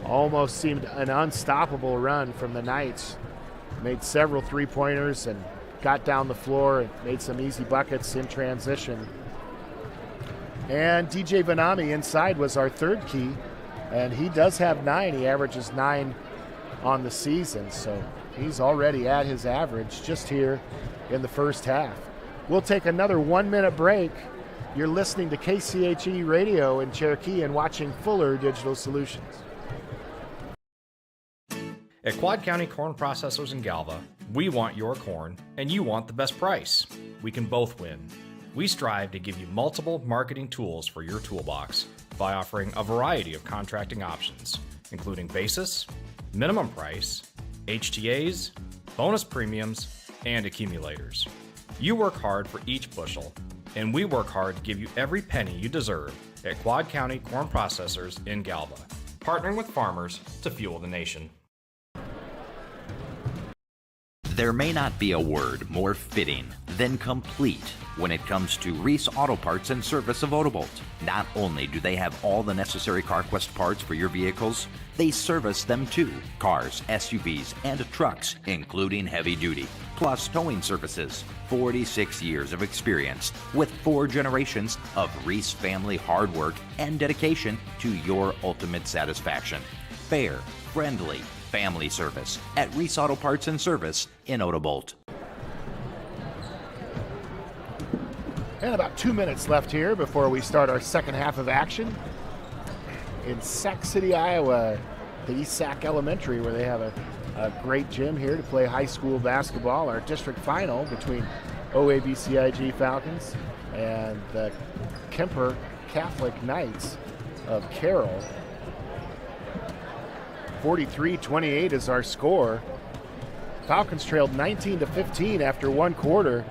almost seemed an unstoppable run from the Knights. Made several 3-pointers and got down the floor and made some easy buckets in transition. And DJ Vanami inside was our third key, and he does have 9. He averages 9 on the season, so he's already at his average just here in the first half. We'll take another 1-minute break. You're listening to KCHE Radio in Cherokee and watching Fuller Digital Solutions. At Quad County Corn Processors in Galva, we want your corn and you want the best price. We can both win. We strive to give you multiple marketing tools for your toolbox by offering a variety of contracting options, including basis, minimum price, HTAs, bonus premiums, and accumulators. You work hard for each bushel, and we work hard to give you every penny you deserve at Quad County Corn Processors in Galva, partnering with farmers to fuel the nation. There may not be a word more fitting than complete when it comes to Reese Auto Parts and Service of Odobolt. Not only do they have all the necessary CarQuest parts for your vehicles, they service them too. Cars, SUVs, and trucks, including heavy duty, plus towing services. 46 years of experience with 4 generations of Reese family hard work and dedication to your ultimate satisfaction. fair, friendly, family service at Reese Auto Parts and Service in Otobolt. And about 2 minutes left here before we start our second half of action in Sac City, Iowa, the East Sac Elementary, where they have a great gym here to play high school basketball. Our district final between OABCIG Falcons and the Kuemper Catholic Knights of Carroll. 43-28 is our score. Falcons trailed 19-15 after one quarter,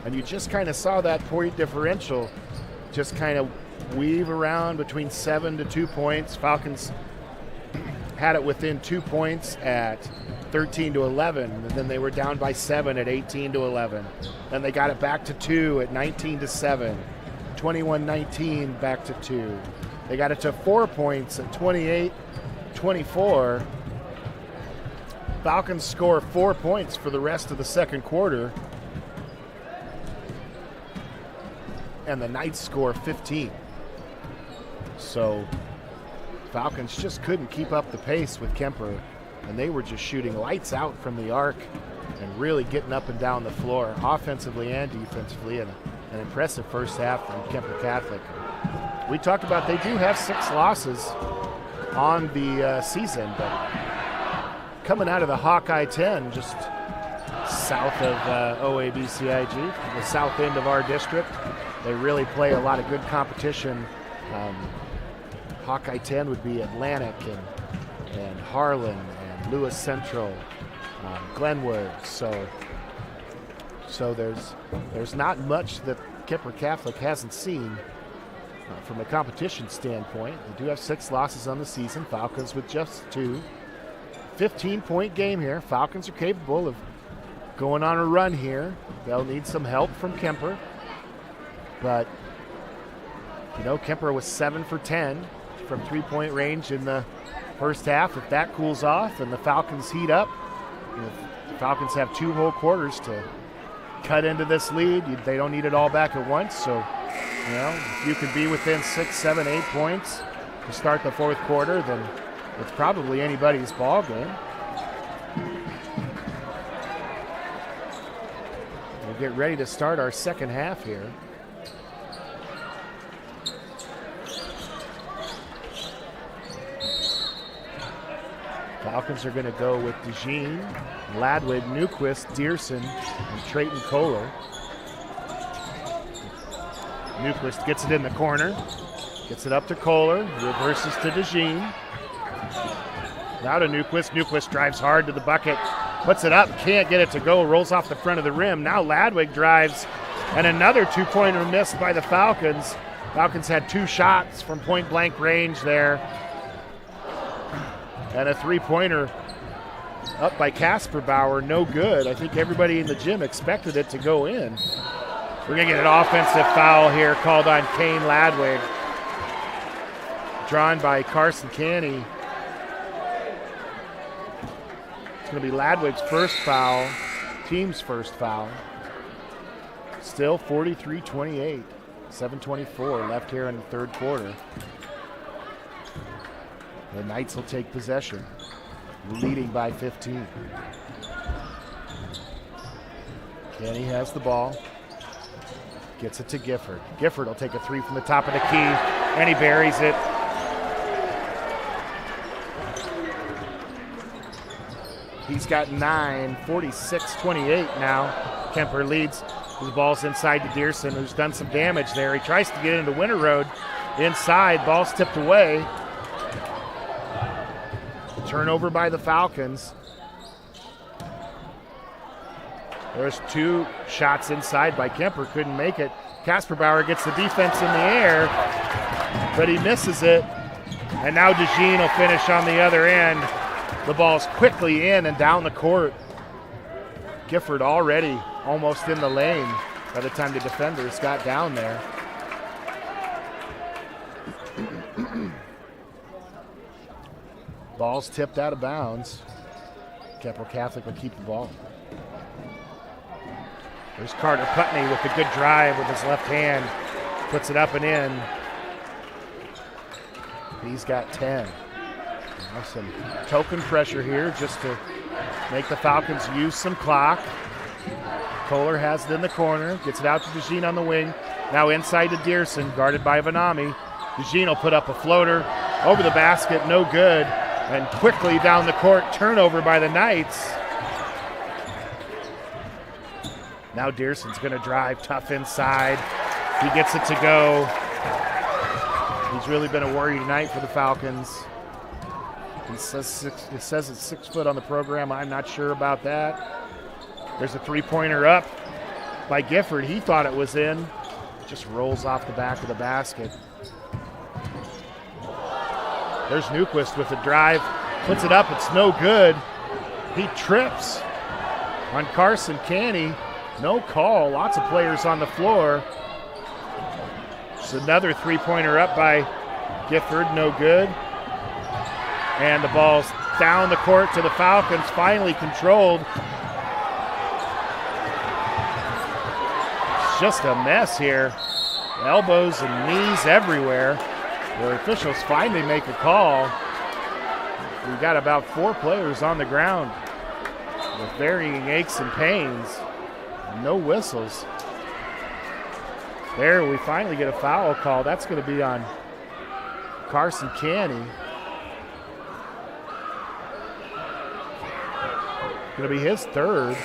and you just kind of saw that point differential just kind of weave around between 7 to 2 points. Falcons had it within 2 points at 13-11, and then they were down by 7 at 18-11. Then they got it back to 2 at 19-7, 21-19 back to 2. They got it to 4 points at 28-24. Falcons score 4 points for the rest of the second quarter, and the Knights score 15. So Falcons just couldn't keep up the pace with Kuemper, and they were just shooting lights out from the arc and really getting up and down the floor, offensively and defensively, and an impressive first half from Kuemper Catholic. We talked about they do have 6 losses on the season, but coming out of the Hawkeye 10, just south of OABCIG, the south end of our district, they really play a lot of good competition. Hawkeye 10 would be Atlantic and Harlan and Lewis Central, Glenwood. So there's not much that Kuemper Catholic hasn't seen from a competition standpoint. They do have 6 losses on the season. Falcons with just 2. 15-point game here. Falcons are capable of going on a run here. They'll need some help from Kuemper. But, you know, Kuemper was 7 for 10 from 3-point range in the first half. If that cools off and the Falcons heat up, you know, the Falcons have 2 whole quarters to cut into this lead. They don't need it all back at once. So, you know, if you can be within 6, 7, 8 points to start the fourth quarter, then it's probably anybody's ball game. We'll get ready to start our second half here. Falcons are going to go with DeJean, Ladwig, Newquist, Dearson, and Trayton Kohler. Newquist gets it in the corner, gets it up to Kohler, reverses to DeJean. Now to Newquist. Newquist drives hard to the bucket, puts it up, can't get it to go, rolls off the front of the rim. Now Ladwig drives, and another 2-pointer missed by the Falcons. Falcons had 2 shots from point-blank range there. And a 3-pointer up by Casper Bauer, no good. I think everybody in the gym expected it to go in. We're going to get an offensive foul here called on Kane Ladwig, drawn by Carson Canny. It's going to be Ladwig's first foul, team's first foul. Still 43-28, 7:24 left here in the third quarter. The Knights will take possession, leading by 15. Kenny has the ball, gets it to Gifford. Gifford will take a 3 from the top of the key, and he buries it. He's got 9, 46-28 now. Kuemper leads. The ball's inside to Dearson, who's done some damage there. He tries to get into Winter Road inside. Ball's tipped away. Turnover by the Falcons. There's 2 shots inside by Kuemper, couldn't make it. Casper Bauer gets the defense in the air, but he misses it. And now DeJean will finish on the other end. The ball's quickly in and down the court. Gifford already almost in the lane by the time the defenders got down there. Ball's tipped out of bounds. Kuemper Catholic will keep the ball. There's Carter Putney with the good drive with his left hand. Puts it up and in. He's got 10. Now some token pressure here just to make the Falcons use some clock. Kohler has it in the corner, gets it out to DeJean on the wing. Now inside to Dearson, guarded by Vanami. DeJean will put up a floater over the basket, no good. And quickly down the court, turnover by the Knights. Now Dearson's going to drive, tough inside. He gets it to go. He's really been a worry tonight for the Falcons. It says it's 6 foot on the program. I'm not sure about that. There's a three-pointer up by Gifford. He thought it was in. Just rolls off the back of the basket. There's Newquist with the drive. Puts it up. It's no good. He trips on Carson Canny. No call. Lots of players on the floor. Just another three-pointer up by Gifford. No good. And the ball's down the court to the Falcons. Finally controlled. Just a mess here. Elbows and knees everywhere. The officials finally make a call. We got about 4 players on the ground with varying aches and pains. No whistles. There, we finally get a foul call. That's going to be on Carson Canny. Going to be his third.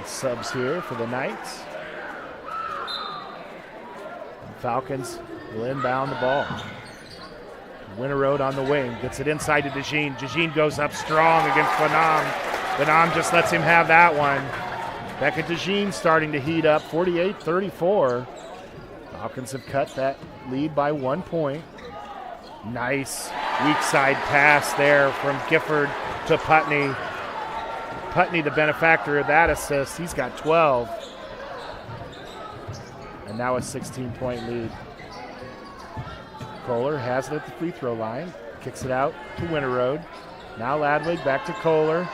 Subs here for the Knights. The Falcons will inbound the ball. Winterode on the wing, gets it inside to DeJean. DeJean goes up strong against Vanam. Vanam just lets him have that one. Becca DeJean starting to heat up, 48-34. Falcons have cut that lead by 1 point. Nice weak side pass there from Gifford to Putney. Putney, the benefactor of that assist, he's got 12. And now a 16-point lead. Kohler has it at the free throw line, kicks it out to Winterode. Now Ladwig back to Kohler,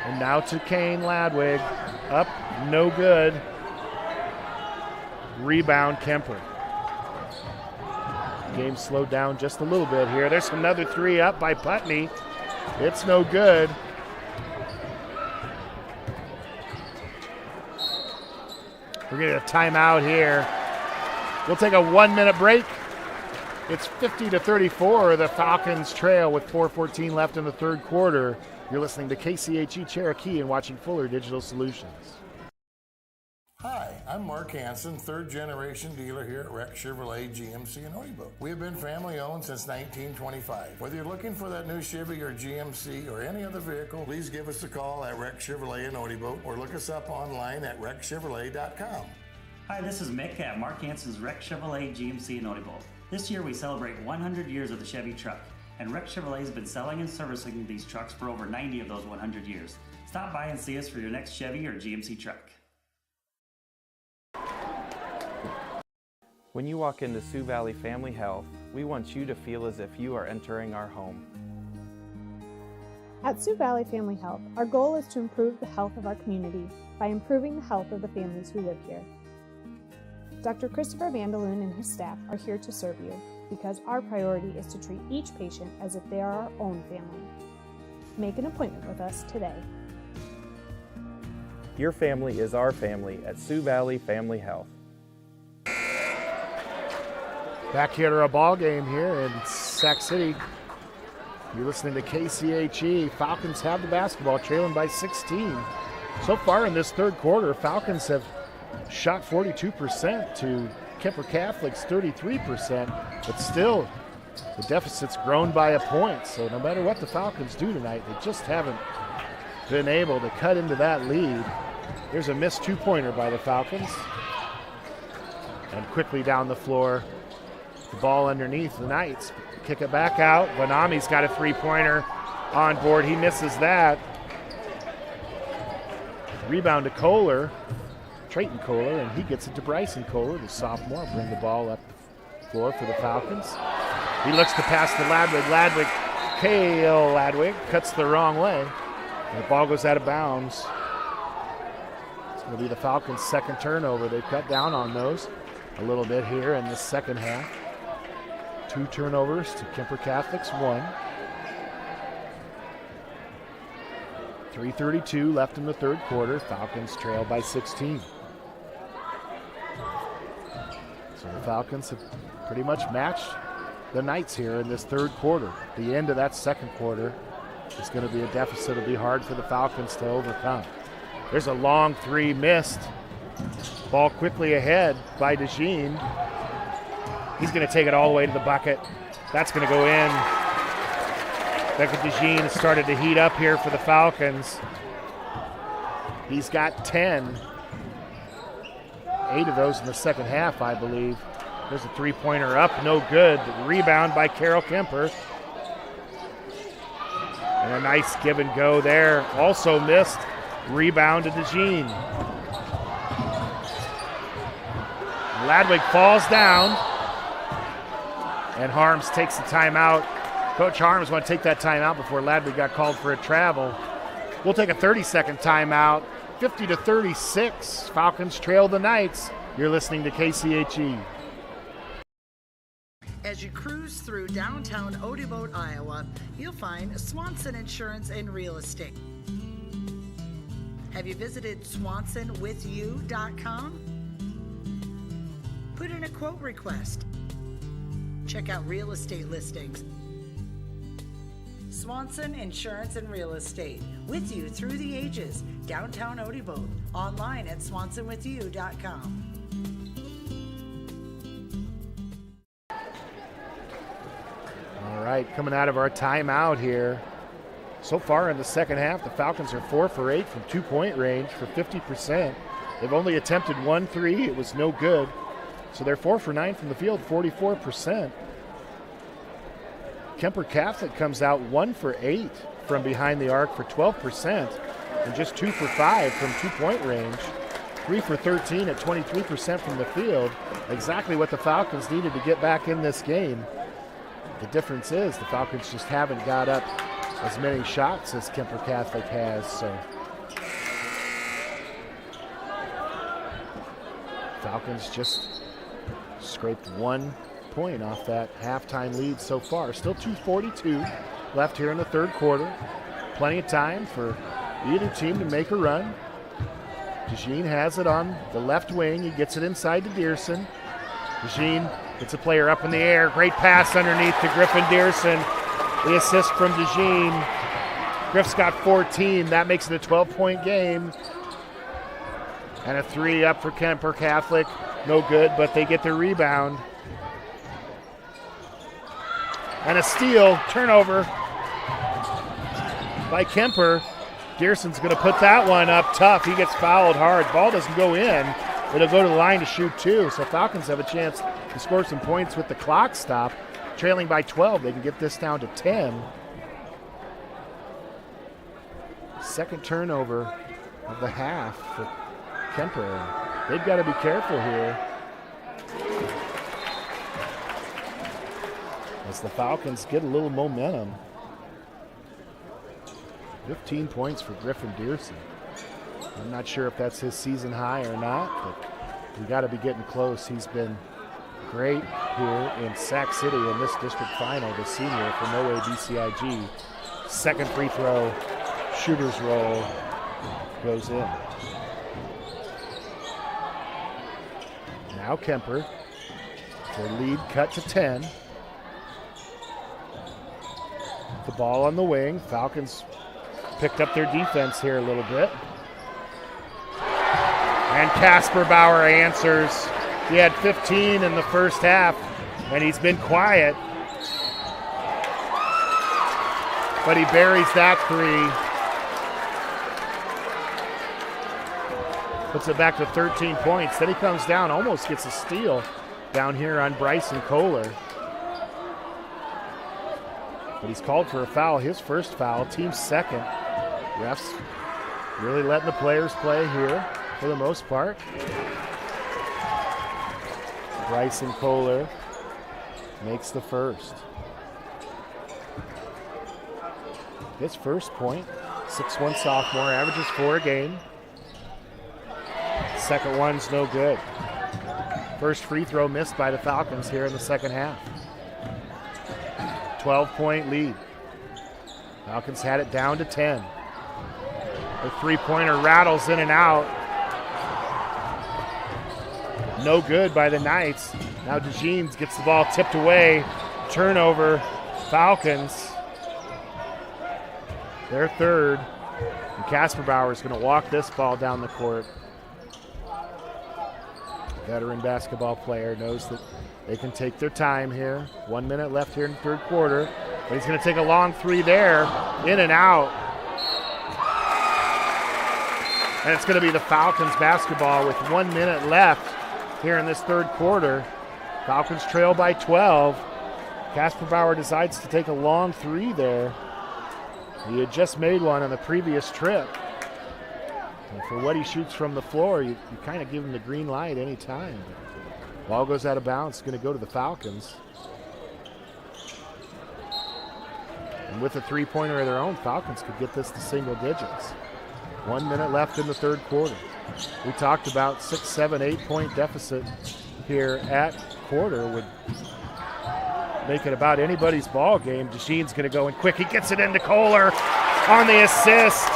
and now to Kane Ladwig. Up, no good. Rebound Kuemper. Game slowed down just a little bit here. There's another three up by Putney. It's no good. We're getting a timeout here. We'll take a 1-minute break. It's 50-34. The Falcons trail with 4:14 left in the third quarter. You're listening to KCHE Cherokee and watching Fuller Digital Solutions. Hi, I'm Mark Hansen, third-generation dealer here at Rex Chevrolet GMC in Odebo. We have been family-owned since 1925. Whether you're looking for that new Chevy or GMC or any other vehicle, please give us a call at Rex Chevrolet in Odebo or look us up online at rexchevrolet.com. Hi, this is Mick at Mark Hansen's Rex Chevrolet GMC in Odebo. This year we celebrate 100 years of the Chevy truck, and Rex Chevrolet has been selling and servicing these trucks for over 90 of those 100 years. Stop by and see us for your next Chevy or GMC truck. When you walk into Sioux Valley Family Health, we want you to feel as if you are entering our home. At Sioux Valley Family Health, our goal is to improve the health of our community by improving the health of the families who live here. Dr. Christopher Vandaloon and his staff are here to serve you because our priority is to treat each patient as if they are our own family. Make an appointment with us today. Your family is our family at Sioux Valley Family Health. Back here to our ball game here in Sac City. You're listening to KCHE. Falcons have the basketball, trailing by 16. So far in this third quarter, Falcons have shot 42% to Kuemper Catholic's 33%, but still the deficit's grown by a point. So no matter what the Falcons do tonight, they just haven't been able to cut into that lead. There's a missed two-pointer by the Falcons. And quickly down the floor, the ball underneath the Knights. Kick it back out. Vanami's got a three-pointer on board. He misses that. Rebound to Kohler, Trayton Kohler, and he gets it to Bryson Kohler, the sophomore. Bring the ball up the floor for the Falcons. He looks to pass to Ladwig. Kale Ladwig cuts the wrong way. And the ball goes out of bounds. It's It'll be the Falcons' second turnover. They've cut down on those a little bit here in the second half. 2 turnovers to Kuemper Catholic's 1. 3:32 left in the third quarter. Falcons trail by 16. So the Falcons have pretty much matched the Knights here in this third quarter. The end of that second quarter is going to be a deficit. It'll be hard for the Falcons to overcome. There's a long 3 missed. Ball quickly ahead by DeJean. He's going to take it all the way to the bucket. That's going to go in. Becca DeJean has started to heat up here for the Falcons. He's got 10. 8 of those in the second half, I believe. There's a 3-pointer up, no good. Rebound by Carol Kuemper. And a nice give and go there. Also missed. Rebound to DeJean. Ladwig falls down. And Harms takes the timeout. Coach Harms want to take that timeout before Ladwig got called for a travel. We'll take a 30-second timeout. 50-36. Falcons trail the Knights. You're listening to KCHE. As you cruise through downtown Odeboat, Iowa, you'll find Swanson Insurance and Real Estate. Have you visited SwansonWithYou.com? Put in a quote request. Check out real estate listings. Swanson Insurance and Real Estate, with you through the ages. Downtown Odeboat, online at SwansonWithYou.com. All right, coming out of our timeout here. So far in the second half, the Falcons are 4 for 8 from 2-point range for 50%. They've only attempted 1 3. It was no good. So they're 4 for 9 from the field, 44%. Kuemper Catholic comes out 1 for 8 from behind the arc for 12% and just 2 for 5 from 2-point range. 3 for 13 at 23% from the field. Exactly what the Falcons needed to get back in this game. The difference is the Falcons just haven't got up as many shots as Kuemper Catholic has. So Falcons just scraped 1 point off that halftime lead so far. Still 2:42 left here in the third quarter. Plenty of time for either team to make a run. DeJean has it on the left wing. He gets it inside to Dearson. DeJean gets a player up in the air. Great pass underneath to Griffin Dearson. The assist from DeJean. Griff's got 14. That makes it a 12-point game. And a 3 up for Kuemper Catholic. No good, but they get the rebound. And a steal, turnover by Kuemper. Dearson's going to put that one up tough. He gets fouled hard. Ball doesn't go in. It'll go to the line to shoot 2. So Falcons have a chance to score some points with the clock stop. Trailing by 12, they can get this down to 10. Second turnover of the half for Kuemper. They've got to be careful here, as the Falcons get a little momentum. 15 points for Griffin Dearson. I'm not sure if that's his season high or not, but we got to be getting close. He's been great here in Sac City in this district final, the senior from OABCIG. Second free throw, shooter's roll, goes in. Now Kuemper, their lead cut to 10. The ball on the wing. Falcons picked up their defense here a little bit. And Casper Bauer answers. He had 15 in the first half, and he's been quiet. But he buries that 3. Puts it back to 13 points. Then he comes down, almost gets a steal down here on Bryson Kohler. But he's called for a foul, his first foul, team second. Refs really letting the players play here for the most part. Bryson Kohler makes the first. His first point, 6'1" sophomore, averages 4 a game. second one's no good. First free throw missed by the Falcons here in the second half. 12-point lead. Falcons had it down to 10. The three-pointer rattles in and out. No good by the Knights. Now DeJeans gets the ball tipped away. Turnover, Falcons. Their third. And Casper Bauer is going to walk this ball down the court. Veteran basketball player knows that they can take their time here. 1 minute left here in the third quarter. But he's going to take a long three there. In and out. And it's going to be the Falcons basketball with 1 minute left here in this third quarter. Falcons trail by 12. Casper Bauer decides to take a long three there. He had just made one on the previous trip. And for what he shoots from the floor, you kind of give him the green light any time. Ball goes out of bounds, it's going to go to the Falcons. And with a three-pointer of their own, Falcons could get this to single digits. 1 minute left in the third quarter. We talked about 6, 7, 8-point deficit here at quarter would make it about anybody's ball game. DeJean's going to go in quick. He gets it into Kohler on the assist.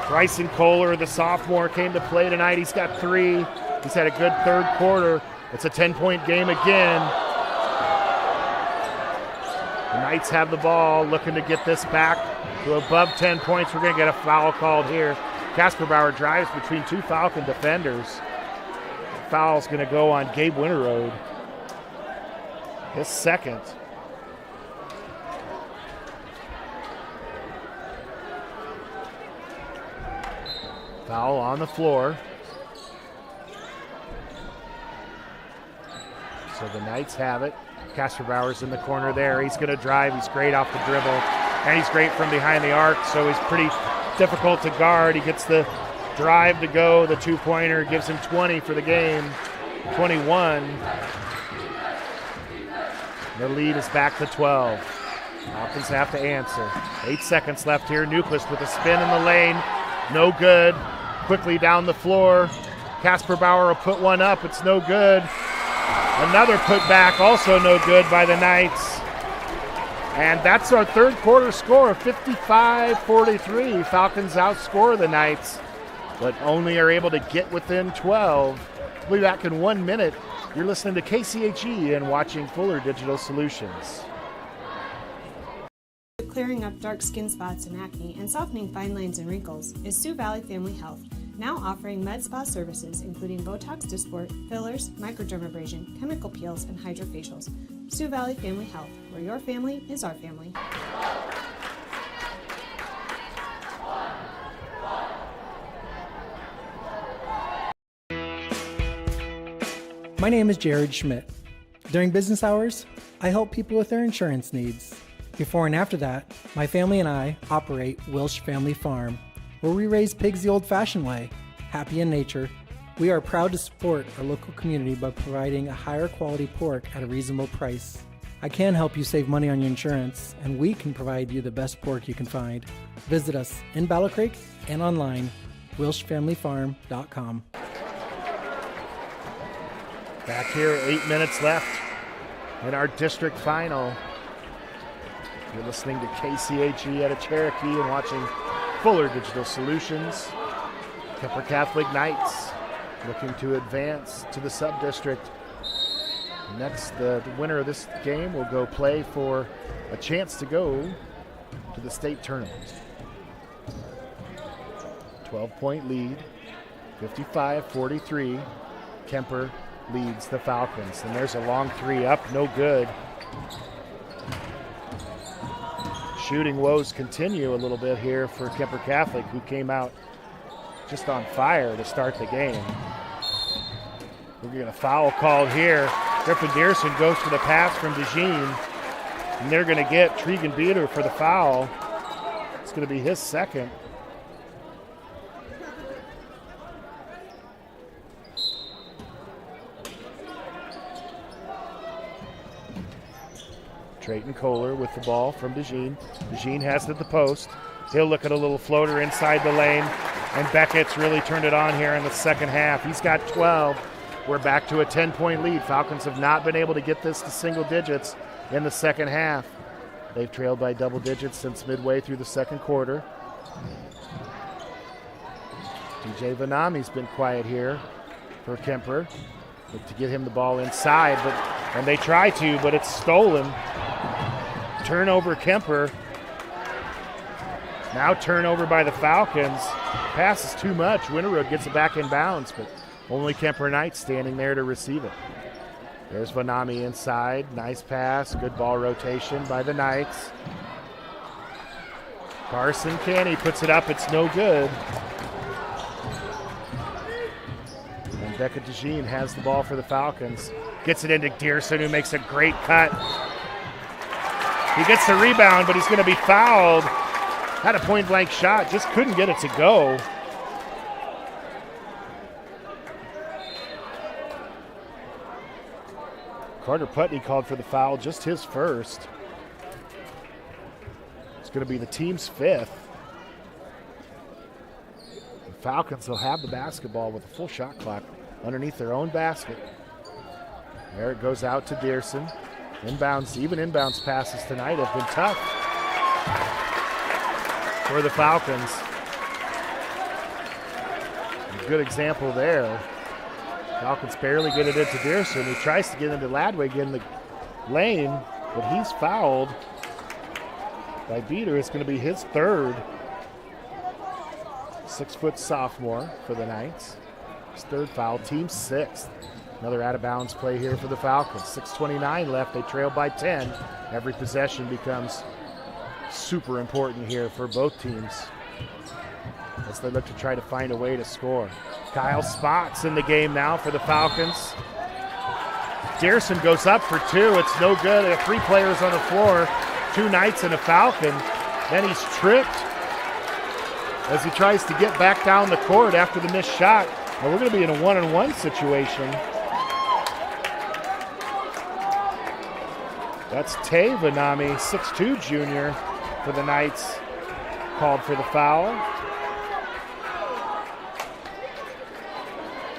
Bryson Kohler, the sophomore, came to play tonight. He's got 3. He's had a good third quarter. It's a 10-point game again. The Knights have the ball, looking to get this back to above 10 points. We're going to get a foul called here. Casper Bauer drives between 2 Falcon defenders. The foul's going to go on Gabe Winterode. His second. Foul on the floor. So the Knights have it. Casper Bauer's in the corner there. He's going to drive. He's great off the dribble. And he's great from behind the arc, so he's pretty difficult to guard. He gets the drive to go. The two-pointer gives him 20 for the game. 21. The lead is back to 12. Falcons have to answer. 8 seconds left here. Newquist with a spin in the lane. No good. Quickly down the floor. Casper Bauer will put one up. It's no good. Another putback, also no good by the Knights. And that's our third quarter score of 55-43. Falcons outscore the Knights, but only are able to get within 12. We'll be back in 1 minute. You're listening to KCHE and watching Fuller Digital Solutions. Clearing up dark skin spots and acne and softening fine lines and wrinkles is Sioux Valley Family Health, now offering med spa services including Botox Dysport, fillers, microdermabrasion, chemical peels, and hydrofacials. Sioux Valley Family Health, where your family is our family. My name is Jared Schmidt. During business hours, I help people with their insurance needs. Before and after that, my family and I operate Wilsh Family Farm, where we raise pigs the old-fashioned way, happy in nature. We are proud to support our local community by providing a higher quality pork at a reasonable price. I can help you save money on your insurance, and we can provide you the best pork you can find. Visit us in Battle Creek and online, WilshFamilyFarm.com. Back here, 8 minutes left in our district final. You're listening to KCHE out of Cherokee and watching Fuller Digital Solutions. Kuemper Catholic Knights looking to advance to the sub-district. Next, the winner of this game will go play for a chance to go to the state tournament. 12-point lead, 55-43. Kuemper leads the Falcons. And there's a long three up, no good. Shooting woes continue a little bit here for Kuemper Catholic, who came out just on fire to start the game. We're getting a foul called here. Griffin Dearson goes for the pass from DeJean, and they're going to get Tregan Beater for the foul. It's going to be his second. Trayton Kohler with the ball from DeJean. DeJean has it at the post. He'll look at a little floater inside the lane. And Beckett's really turned it on here in the second half. He's got 12. We're back to a 10-point lead. Falcons have not been able to get this to single digits in the second half. They've trailed by double digits since midway through the second quarter. DJ Vanami's been quiet here for Kuemper. Look to get him the ball inside, and they try to, but it's stolen. Turnover Kuemper. Now turnover by the Falcons. Pass is too much. Winterroad gets it back in bounds, but only Kuemper Knight standing there to receive it. There's Vanami inside. Nice pass. Good ball rotation by the Knights. Carson Canny puts it up. It's no good. And Becca DeJean has the ball for the Falcons. Gets it into Dearson, who makes a great cut. He gets the rebound, but he's going to be fouled. Had a point-blank shot, just couldn't get it to go. Carter Putney called for the foul, just his first. It's going to be the team's fifth. The Falcons will have the basketball with a full shot clock underneath their own basket. There it goes out to Dearson. Inbounds, even inbounds passes tonight have been tough for the Falcons. A good example there. Falcons barely get it into Dearson, who tries to get into Ladwig in the lane, but he's fouled by Beater. It's going to be his third. 6-foot sophomore for the Knights. His third foul, team sixth. Another out-of-bounds play here for the Falcons. 6:29 left, they trail by 10. Every possession becomes super important here for both teams as they look to try to find a way to score. Kyle Spott's in the game now for the Falcons. Dearson goes up for two. It's no good. There are three players on the floor, two Knights and a Falcon. Then he's tripped as he tries to get back down the court after the missed shot. Well, we're going to be in a one-on-one situation. That's Tay Vanami, 6'2" junior for the Knights, called for the foul.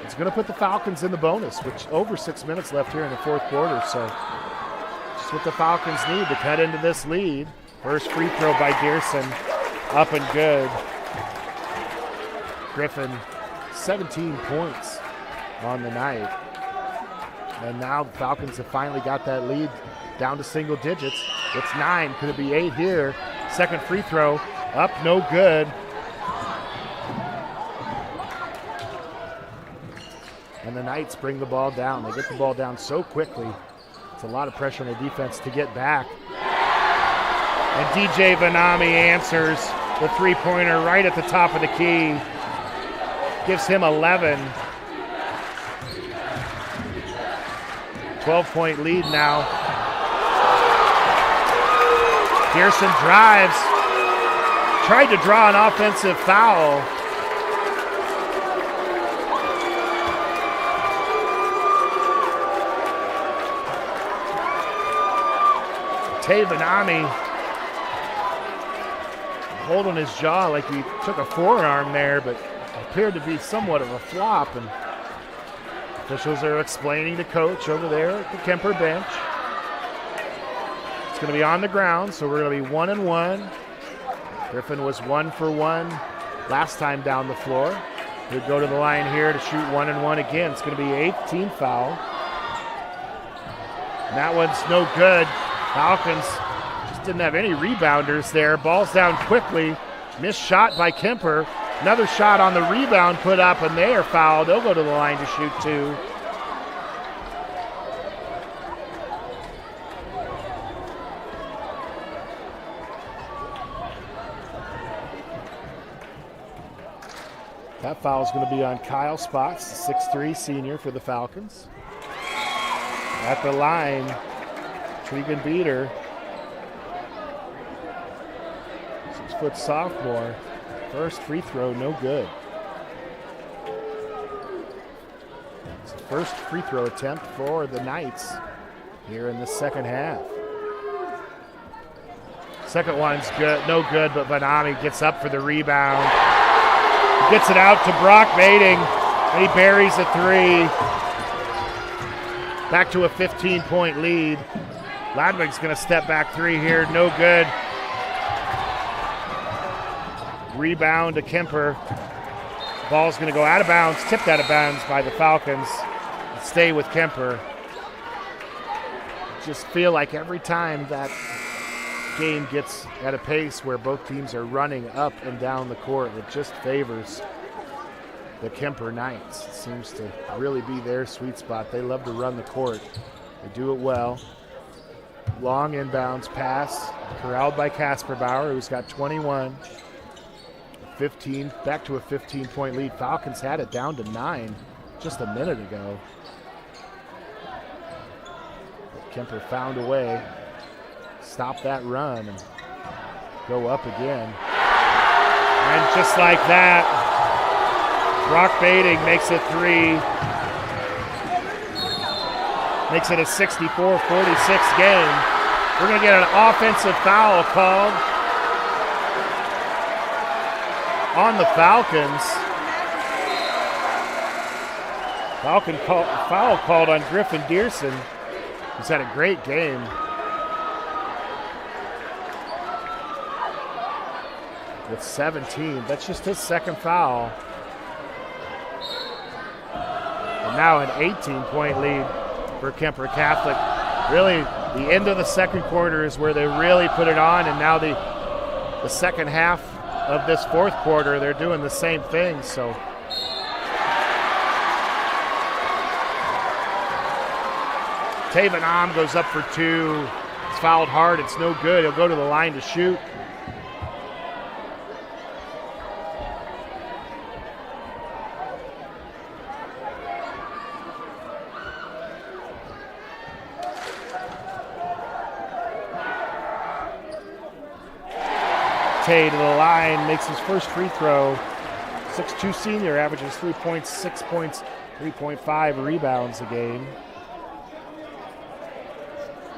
It's going to put the Falcons in the bonus, which over 6 minutes left here in the fourth quarter. So just what the Falcons need to cut into this lead. First free throw by Dearson, up and good. Griffin, 17 points on the night. And now the Falcons have finally got that lead down to single digits. It's 9. Could it be 8 here? Second free throw, up, no good. And the Knights bring the ball down. They get the ball down so quickly. It's a lot of pressure on the defense to get back. And DJ Vanami answers the three-pointer right at the top of the key. Gives him 11. 12-point lead now. Dearson drives. Tried to draw an offensive foul. Tay Vanami holding his jaw like he took a forearm there, but appeared to be somewhat of a flop. And officials are explaining to coach over there at the Kuemper bench. It's going to be on the ground, so we're going to be 1-1. Griffin was 1 for 1 last time down the floor. He'll go to the line here to shoot 1-1 again. It's going to be 8th team foul. And that one's no good. Falcons just didn't have any rebounders there. Ball's down quickly. Missed shot by Kuemper. Another shot on the rebound put up, and they are fouled. They'll go to the line to shoot 2. That foul is going to be on Kyle Spots, the 6'3" senior for the Falcons. At the line, Tregan Beater, 6-foot sophomore. First free throw, no good. It's the first free throw attempt for the Knights here in the second half. Second one's good, no good, but Vanami gets up for the rebound. Gets it out to Brock Bating, and he buries a three. Back to a 15-point lead. Ladwig's going to step back three here. No good. Rebound to Kuemper. Ball's going to go out of bounds, tipped out of bounds by the Falcons. Stay with Kuemper. Just feel like every time that game gets at a pace where both teams are running up and down the court, it just favors the Kuemper Knights. It seems to really be their sweet spot. They love to run the court. They do it well. Long inbounds pass, corralled by Casper Bauer, who's got 21. 15, back to a 15-point lead. Falcons had it down to 9 just a minute ago. Kuemper found a way, stop that run, and go up again. And just like that, Brock Bating makes it three. Makes it a 64-46 game. We're going to get an offensive foul called on the Falcons. Foul called on Griffin Dearson, who's had a great game. With 17. That's just his second foul. And now an 18-point lead for Kuemper Catholic. Really, the end of the second quarter is where they really put it on, and now the second half of this fourth quarter, they're doing the same thing. So Taven Am goes up for two. It's fouled hard. It's no good. He'll go to the line to shoot. Tay to the line, makes his first free throw. 6'2" senior, averages 3 points, 6 points, 3.5 rebounds a game.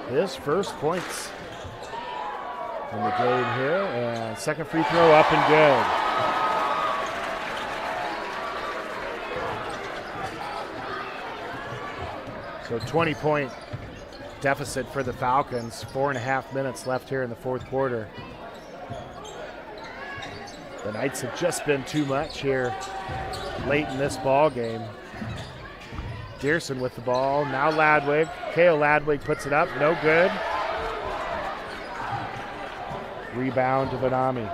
His first points in the game here, and second free throw up and good. So 20-point deficit for the Falcons, 4.5 minutes left here in the fourth quarter. The Knights have just been too much here late in this ball game. Dearson with the ball, now Ladwig. Kale Ladwig puts it up, no good. Rebound to Vanami.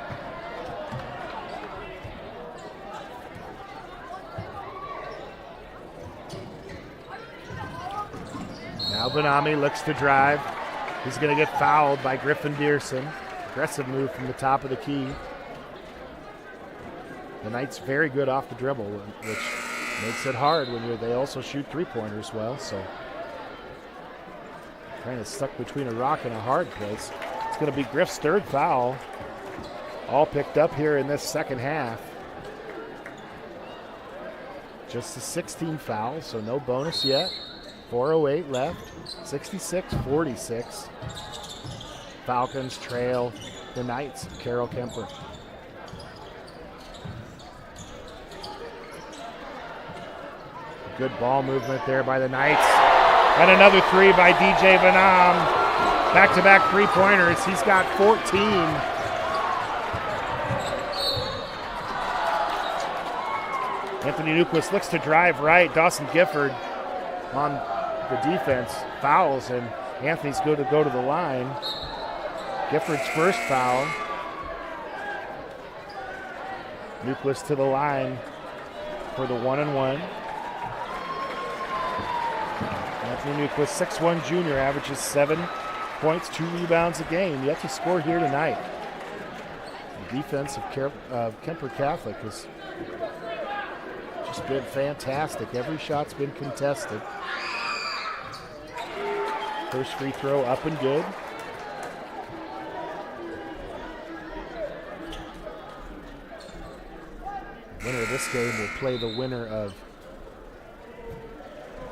Now Vanami looks to drive. He's going to get fouled by Griffin Dearson. Aggressive move from the top of the key. The Knights very good off the dribble, which makes it hard when they also shoot three-pointers well, so kind of stuck between a rock and a hard place. It's going to be Griff's third foul, all picked up here in this second half. Just a 16 foul, so no bonus yet. 4:08 left, 66-46. Falcons trail the Knights, Carroll Kuemper. Good ball movement there by the Knights. And another three by DJ Vanam. Back-to-back three-pointers. He's got 14. Anthony Newquist looks to drive right. Dawson Gifford on the defense fouls, and Anthony's going to go to the line. Gifford's first foul. Newquist to the line for the one-and-one. Anthony Newquist, 6'1" junior, averages 7 points, 2 rebounds a game. Yet to score here tonight. The defense of Kuemper Catholic has just been fantastic. Every shot's been contested. First free throw up and good. The winner of this game will play the winner of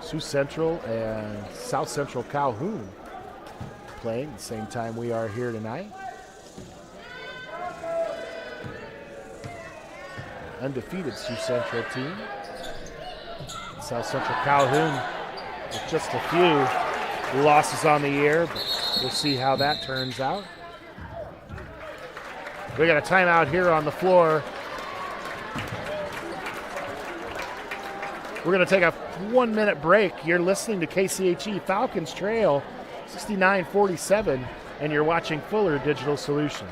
Sioux Central and South Central Calhoun playing the same time we are here tonight. undefeated Sioux Central team. South Central Calhoun with just a few losses on the year, but we'll see how that turns out. We got a timeout here on the floor. We're going to take a 1-minute break. You're listening to KCHE. Falcons trail 69-47, and you're watching Fuller Digital Solutions.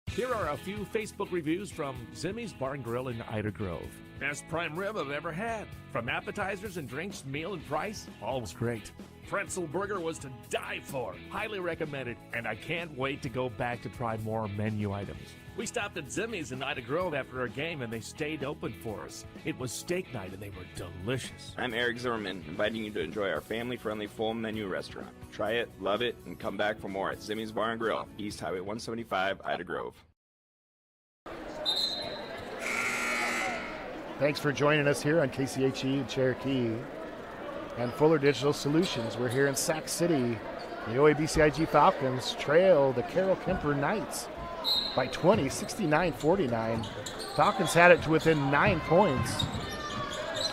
Here are a few Facebook reviews from Zimmy's Bar and Grill in Ida Grove. Best prime rib I've ever had. From appetizers and drinks, meal and price, all was great. Pretzel burger was to die for. Highly recommended, and I can't wait to go back to try more menu items. We stopped at Zimmy's in Ida Grove after our game, and they stayed open for us. It was steak night, and they were delicious. I'm Eric Zimmerman, inviting you to enjoy our family-friendly full menu restaurant. Try it, love it, and come back for more at Zimmy's Bar and Grill, East Highway 175, Ida Grove. Thanks for joining us here on KCHE in Cherokee and Fuller Digital Solutions. We're here in Sac City. The OABCIG Falcons trail the Carroll Kuemper Knights by 20, 69-49. Falcons had it to within 9 points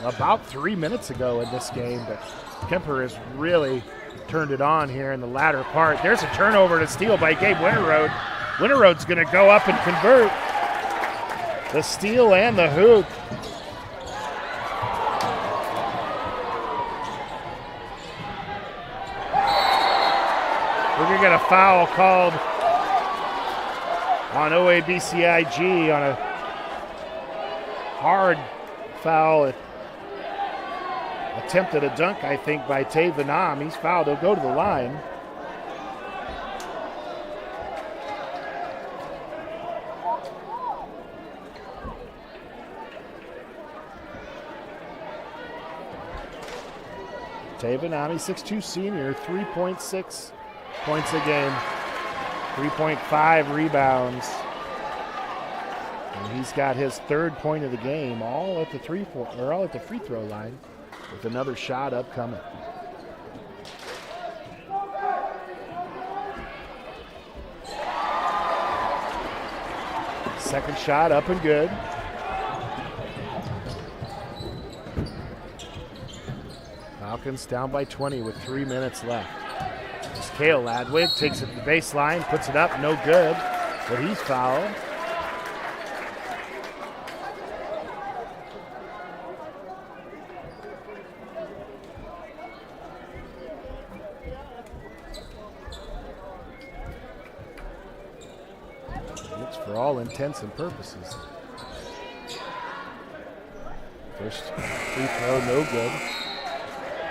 about 3 minutes ago in this game, but Kuemper has really turned it on here in the latter part. There's a turnover to steal by Gabe Winterroad. Winterroad's going to go up and convert the steal and the hoop. We're going to get a foul called on OABCIG on a hard foul. Attempted a dunk, I think, by Tay Vanam. He's fouled. He'll go to the line. Tay Vanam, 6'2" senior, 3.6 points a game, 3.5 rebounds. And he's got his third point of the game, all at the free throw line, with another shot upcoming. Second shot up and good. Falcons down by 20 with 3 minutes left. This Cale Ladwig takes it to the baseline, puts it up, no good, but he's fouled. Looks for all intents and purposes. First free throw, no good.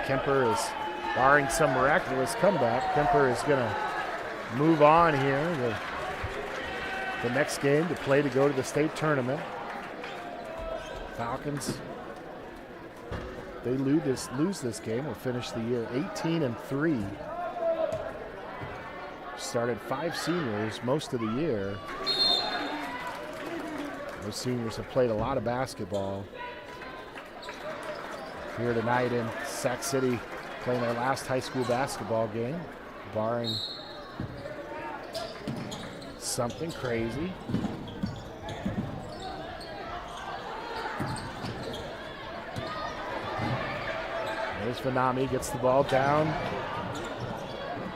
Kuemper is, barring some miraculous comeback, Kuemper is going to move on here. The next game to play to go to the state tournament. Falcons, they lose this game, will finish the year 18-3. Started 5 seniors most of the year. Those seniors have played a lot of basketball. Here tonight in Sac City, playing their last high school basketball game, barring something crazy. There's Vanami, gets the ball down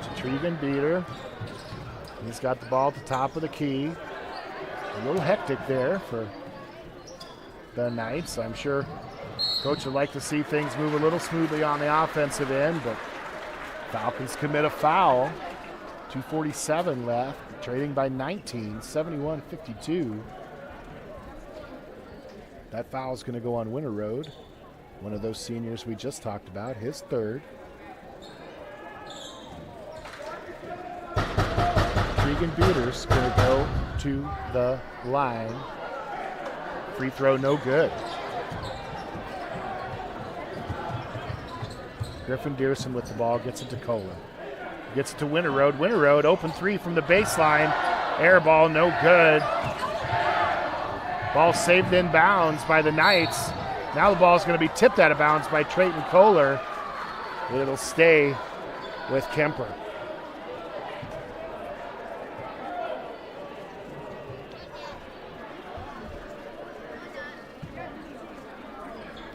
to Tregan Beater. He's got the ball at the top of the key. A little hectic there for the Knights. I'm sure Coach would like to see things move a little smoothly on the offensive end, but Falcons commit a foul. 2:47 left, trading by 19, 71-52. That foul is going to go on Winterroad, one of those seniors we just talked about, his third. Tregan Beater's going to go to the line. Free throw, no good. Griffin Dearson with the ball, gets it to Kohler. Gets it to Winterroad. Winterroad, open three from the baseline. Air ball, no good. Ball saved in bounds by the Knights. Now the ball is going to be tipped out of bounds by Trayton Kohler. It'll stay with Kuemper.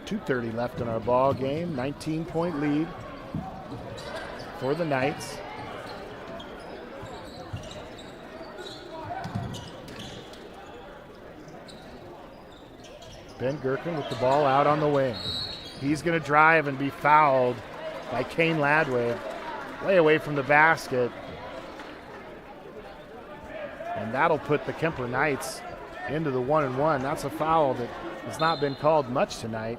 2:30 left in our ball game. 19-point lead for the Knights. Ben Gherkin with the ball out on the wing. He's going to drive and be fouled by Kane Ladwig. Way away from the basket. And that'll put the Kuemper Knights into the 1-and-1. That's a foul that has not been called much tonight.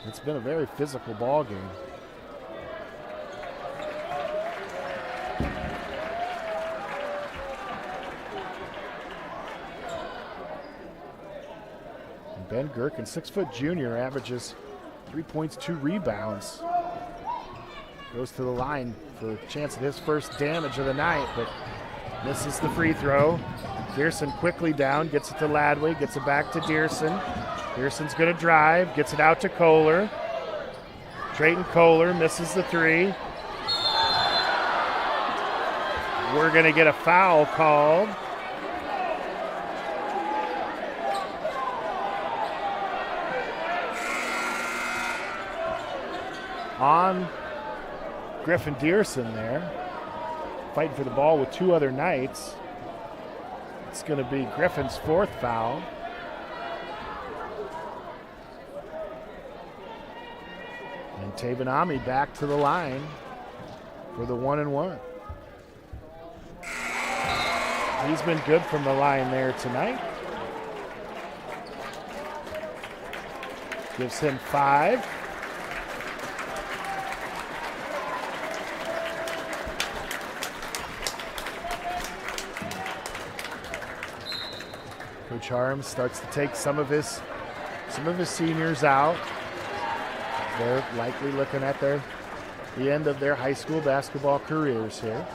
It's been a very physical ball game. And Ben Gherkin, 6-foot junior, averages 3 points, 2 rebounds. Goes to the line for a chance at his first damage of the night, but misses the free throw. Dearson quickly down, gets it to Ladwig, gets it back to Dearson. Dearson's going to drive, gets it out to Kohler. Drayton Kohler misses the 3. We're going to get a foul called. On Griffin Dearson there, fighting for the ball with 2 other Knights. It's going to be Griffin's 4th foul. And Tabanami back to the line for the 1-and-1. He's been good from the line there tonight. Gives him 5. Coach Harms starts to take some of his seniors out. They're likely looking at the end of their high school basketball careers here.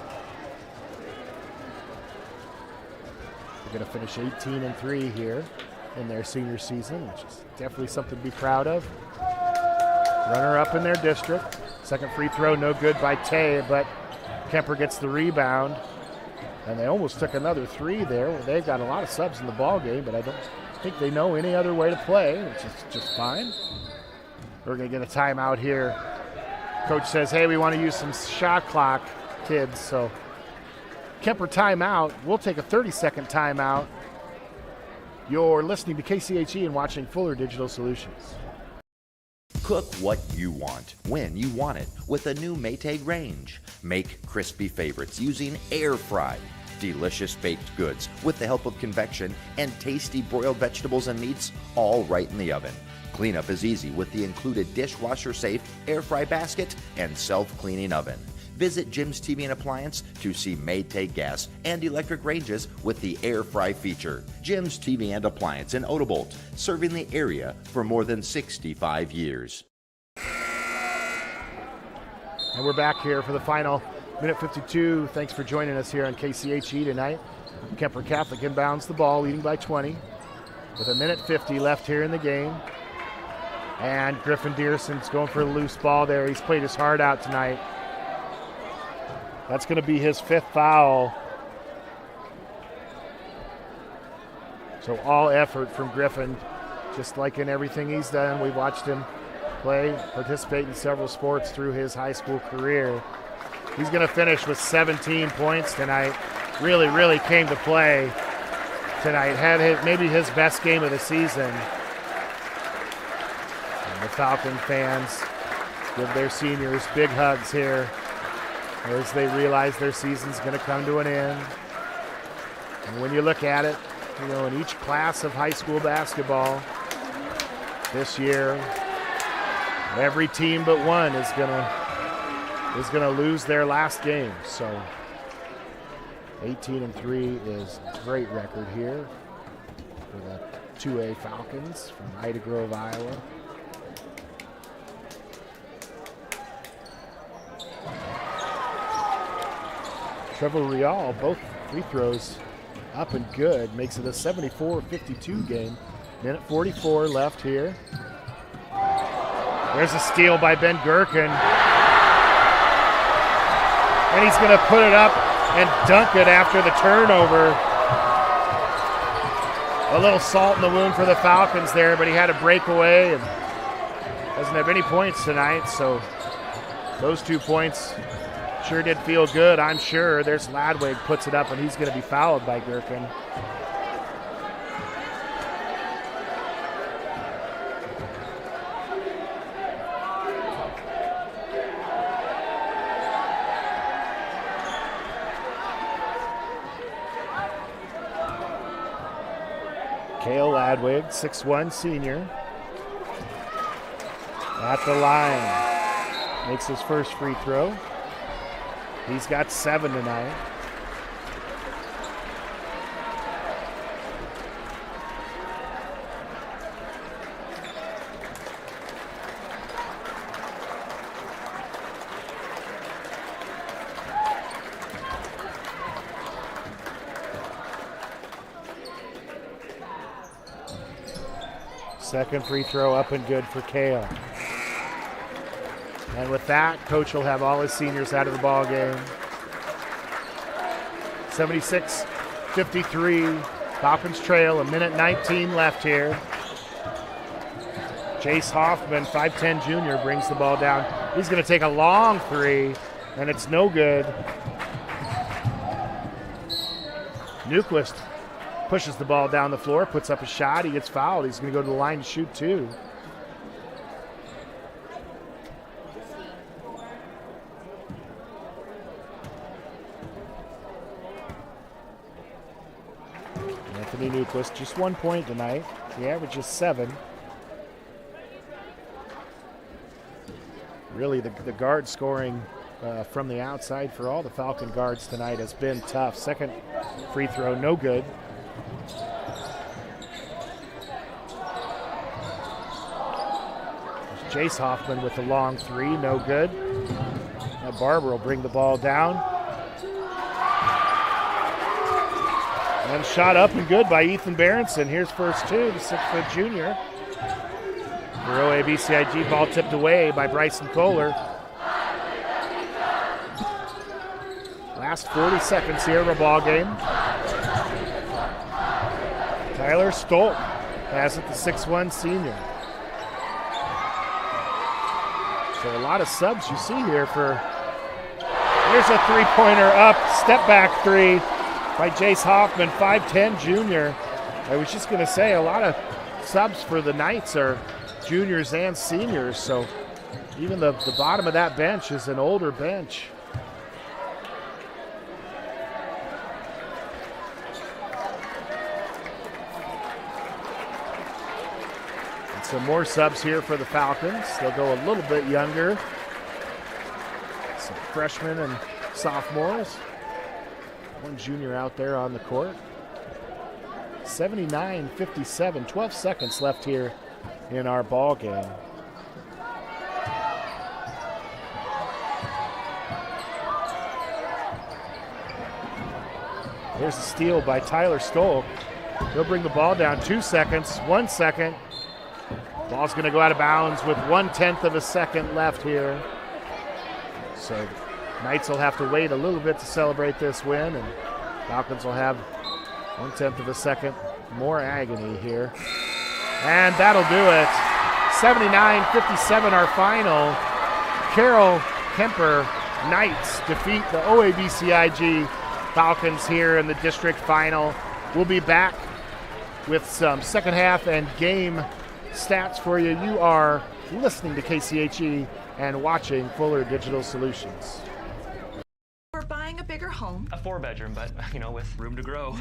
They're going to finish 18-3 here in their senior season, which is definitely something to be proud of. Runner-up in their district. Second free throw, no good by Tay, but Kuemper gets the rebound. And they almost took another 3 there. They've got a lot of subs in the ball game, but I don't think they know any other way to play, which is just fine. We're going to get a timeout here. Coach says, hey, we want to use some shot clock, kids. So Kuemper timeout. We'll take a 30-second timeout. You're listening to KCHE and watching Fuller Digital Solutions. Cook what you want, when you want it, with a new Maytag range. Make crispy favorites using air fry. Delicious baked goods with the help of convection, and tasty broiled vegetables and meats all right in the oven. Cleanup is easy with the included dishwasher-safe air fry basket and self-cleaning oven. Visit Jim's TV and Appliance to see Maytag gas and electric ranges with the air fry feature. Jim's TV and Appliance in Odebolt, serving the area for more than 65 years. And we're back here for the final minute 52. Thanks for joining us here on KCHE tonight. Kuemper Catholic inbounds the ball, leading by 20. With a minute 50 left here in the game. And Griffin Dearson's going for a loose ball there. He's played his heart out tonight. That's going to be his 5th foul. So all effort from Griffin, just like in everything he's done. We've watched him participate in several sports through his high school career. He's going to finish with 17 points tonight. Really, really came to play tonight. Had maybe his best game of the season. And the Falcon fans give their seniors big hugs here as they realize their season's going to come to an end. And when you look at it, in each class of high school basketball this year, every team but one is going to lose their last game. So 18-3 is a great record here for the 2A Falcons from Ida Grove, Iowa. Trevor Real, both free throws up and good, makes it a 74-52 game. Minute 44 left here. There's a steal by Ben Gherkin. And he's going to put it up and dunk it after the turnover. A little salt in the wound for the Falcons there, but he had a breakaway and Doesn't have any points tonight, so those 2 points sure did feel good, I'm sure. There's Ladwig, puts it up, and he's going to be fouled by Gherkin. Cale Ladwig, 6'1", senior. At the line. Makes his first free throw. He's got 7 tonight. Second free throw up and good for Cale. And with that, Coach will have all his seniors out of the ball game. 76-53, Falcons trail, 1:19 left here. Jace Hoffman, 5'10" junior, brings the ball down. He's going to take a long three, and it's no good. Newquist pushes the ball down the floor, puts up a shot. He gets fouled. He's going to go to the line to shoot 2. Anthony Newquist, just 1 point tonight. He averages 7. Really, the guard scoring from the outside for all the Falcon guards tonight has been tough. Second free throw, no good. Jace Hoffman with the long three, no good. Now Barber will bring the ball down. And shot up and good by Ethan Berenson. Here's first 2, the 6-foot junior. For OABCIG, ball tipped away by Bryson Kohler. Last 40 seconds here of a ball game. Tyler Stolk has it, the 6'1" senior. So a lot of subs you see here for, here's a three-pointer up, step back 3 by Jace Hoffman, 5'10" junior. I was just going to say a lot of subs for the Knights are juniors and seniors, so even the bottom of that bench is an older bench. Some more subs here for the Falcons. They'll go a little bit younger. Some freshmen and sophomores. One junior out there on the court. 79-57, 12 seconds left here in our ball game. There's a steal by Tyler Stolk. He'll bring the ball down 2 seconds, 1 second. Ball's going to go out of bounds with 1/10 of a second left here. So Knights will have to wait a little bit to celebrate this win, and Falcons will have 1/10 of a second more agony here. And that'll do it. 79-57 our final. Carroll Kuemper Knights defeat the OABCIG Falcons here in the district final. We'll be back with some second half and game stats for you. You are listening to KCHE and watching Fuller Digital Solutions. We're buying a bigger home. A 4-bedroom, but, with room to grow.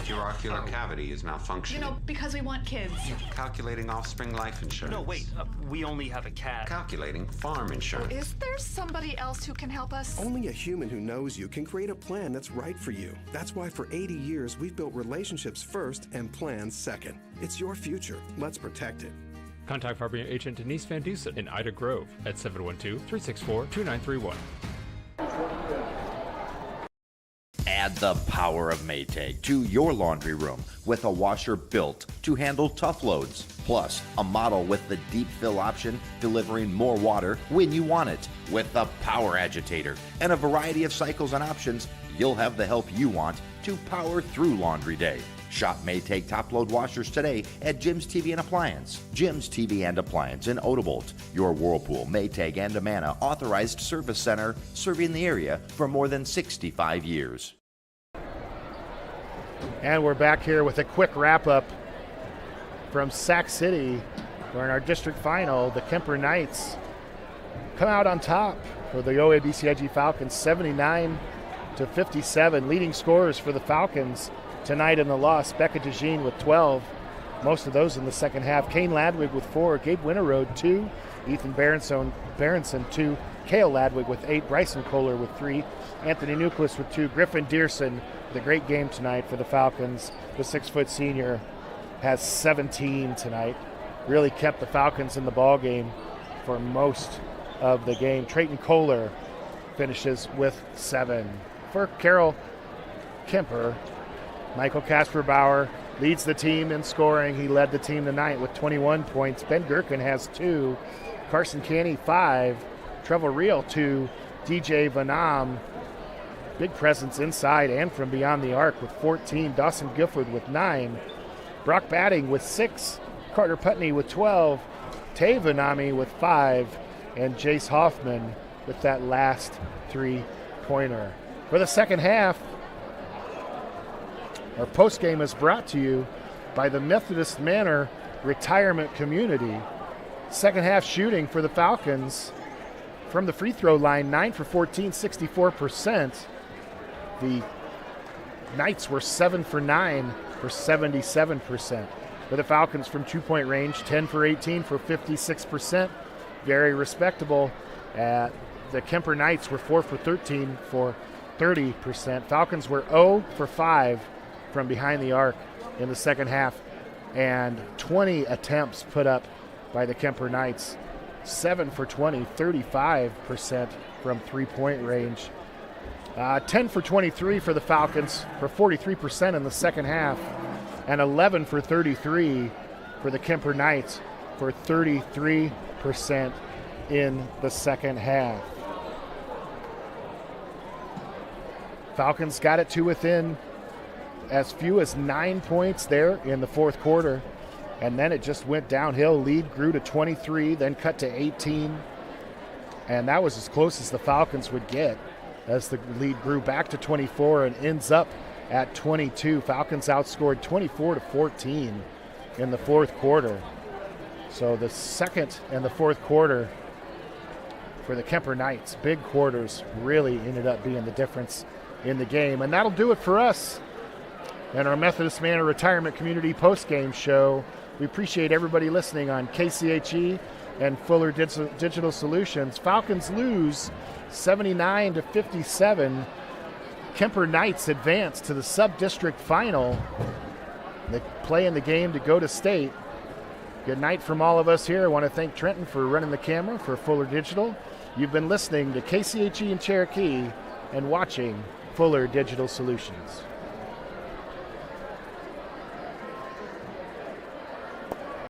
Your ocular cavity is malfunctioning. Because we want kids. Calculating offspring life insurance. No, wait, we only have a cat. Calculating farm insurance. Is there somebody else who can help us? Only a human who knows you can create a plan that's right for you. That's why for 80 years we've built relationships first and plans second. It's your future. Let's protect it. Contact Farming Agent Denise Van Dusen in Ida Grove at 712-364-2931. Add the power of Maytag to your laundry room with a washer built to handle tough loads. Plus, a model with the deep fill option, delivering more water when you want it. With the power agitator and a variety of cycles and options, you'll have the help you want to power through laundry day. Shop Maytag top-load washers today at Jim's TV and Appliance. Jim's TV and Appliance in Odebolt, your Whirlpool, Maytag, and Amana authorized service center, serving the area for more than 65 years. And we're back here with a quick wrap-up from Sac City, where in our district final, the Kuemper Knights come out on top for the OABCIG Falcons, 79-57. Leading scorers for the Falcons tonight in the loss, Becca DeJean with 12, most of those in the second half. Kane Ladwig with 4, Gabe Winterode 2, Ethan Berenson 2, Kale Ladwig with 8, Bryson Kohler with 3, Anthony Nucleus with 2, Griffin Dearson with a great game tonight for the Falcons. The 6-foot senior has 17 tonight. Really kept the Falcons in the ball game for most of the game. Trayton Kohler finishes with 7. For Carol Kuemper, Michael Kasperbauer leads the team in scoring. He led the team tonight with 21 points. Ben Gherkin has 2. Carson Canny 5. Trevor Reel 2. DJ Vanam, big presence inside and from beyond the arc with 14. Dawson Gifford with 9. Brock Batting with 6. Carter Putney with 12. Tay Vanami with 5. And Jace Hoffman with that last 3-pointer. For the second half, our postgame is brought to you by the Methodist Manor Retirement Community. Second half shooting for the Falcons from the free throw line, 9 for 14, 64%. The Knights were 7 for 9 for 77%. For the Falcons from two-point range, 10 for 18 for 56%. Very respectable. The Kuemper Knights were 4 for 13 for 30%. Falcons were 0 for 5 from behind the arc in the second half, and 20 attempts put up by the Kuemper Knights. 7 for 20, 35% from three-point range. 10 for 23 for the Falcons for 43% in the second half, and 11 for 33 for the Kuemper Knights for 33% in the second half. Falcons got it to within as few as 9 points there in the fourth quarter, and then it just went downhill. Lead grew to 23, then cut to 18, and that was as close as the Falcons would get as the lead grew back to 24 and ends up at 22. Falcons outscored 24-14 in the fourth quarter. So the second and the fourth quarter for the Kuemper Knights, big quarters, really ended up being the difference in the game. And that'll do it for us and our Methodist Manor Retirement Community postgame show. We appreciate everybody listening on KCHE and Fuller Digital Solutions. Falcons lose 79-57. Kuemper Knights advance to the sub-district final. They play in the game to go to state. Good night from all of us here. I want to thank Trenton for running the camera for Fuller Digital. You've been listening to KCHE in Cherokee and watching Fuller Digital Solutions.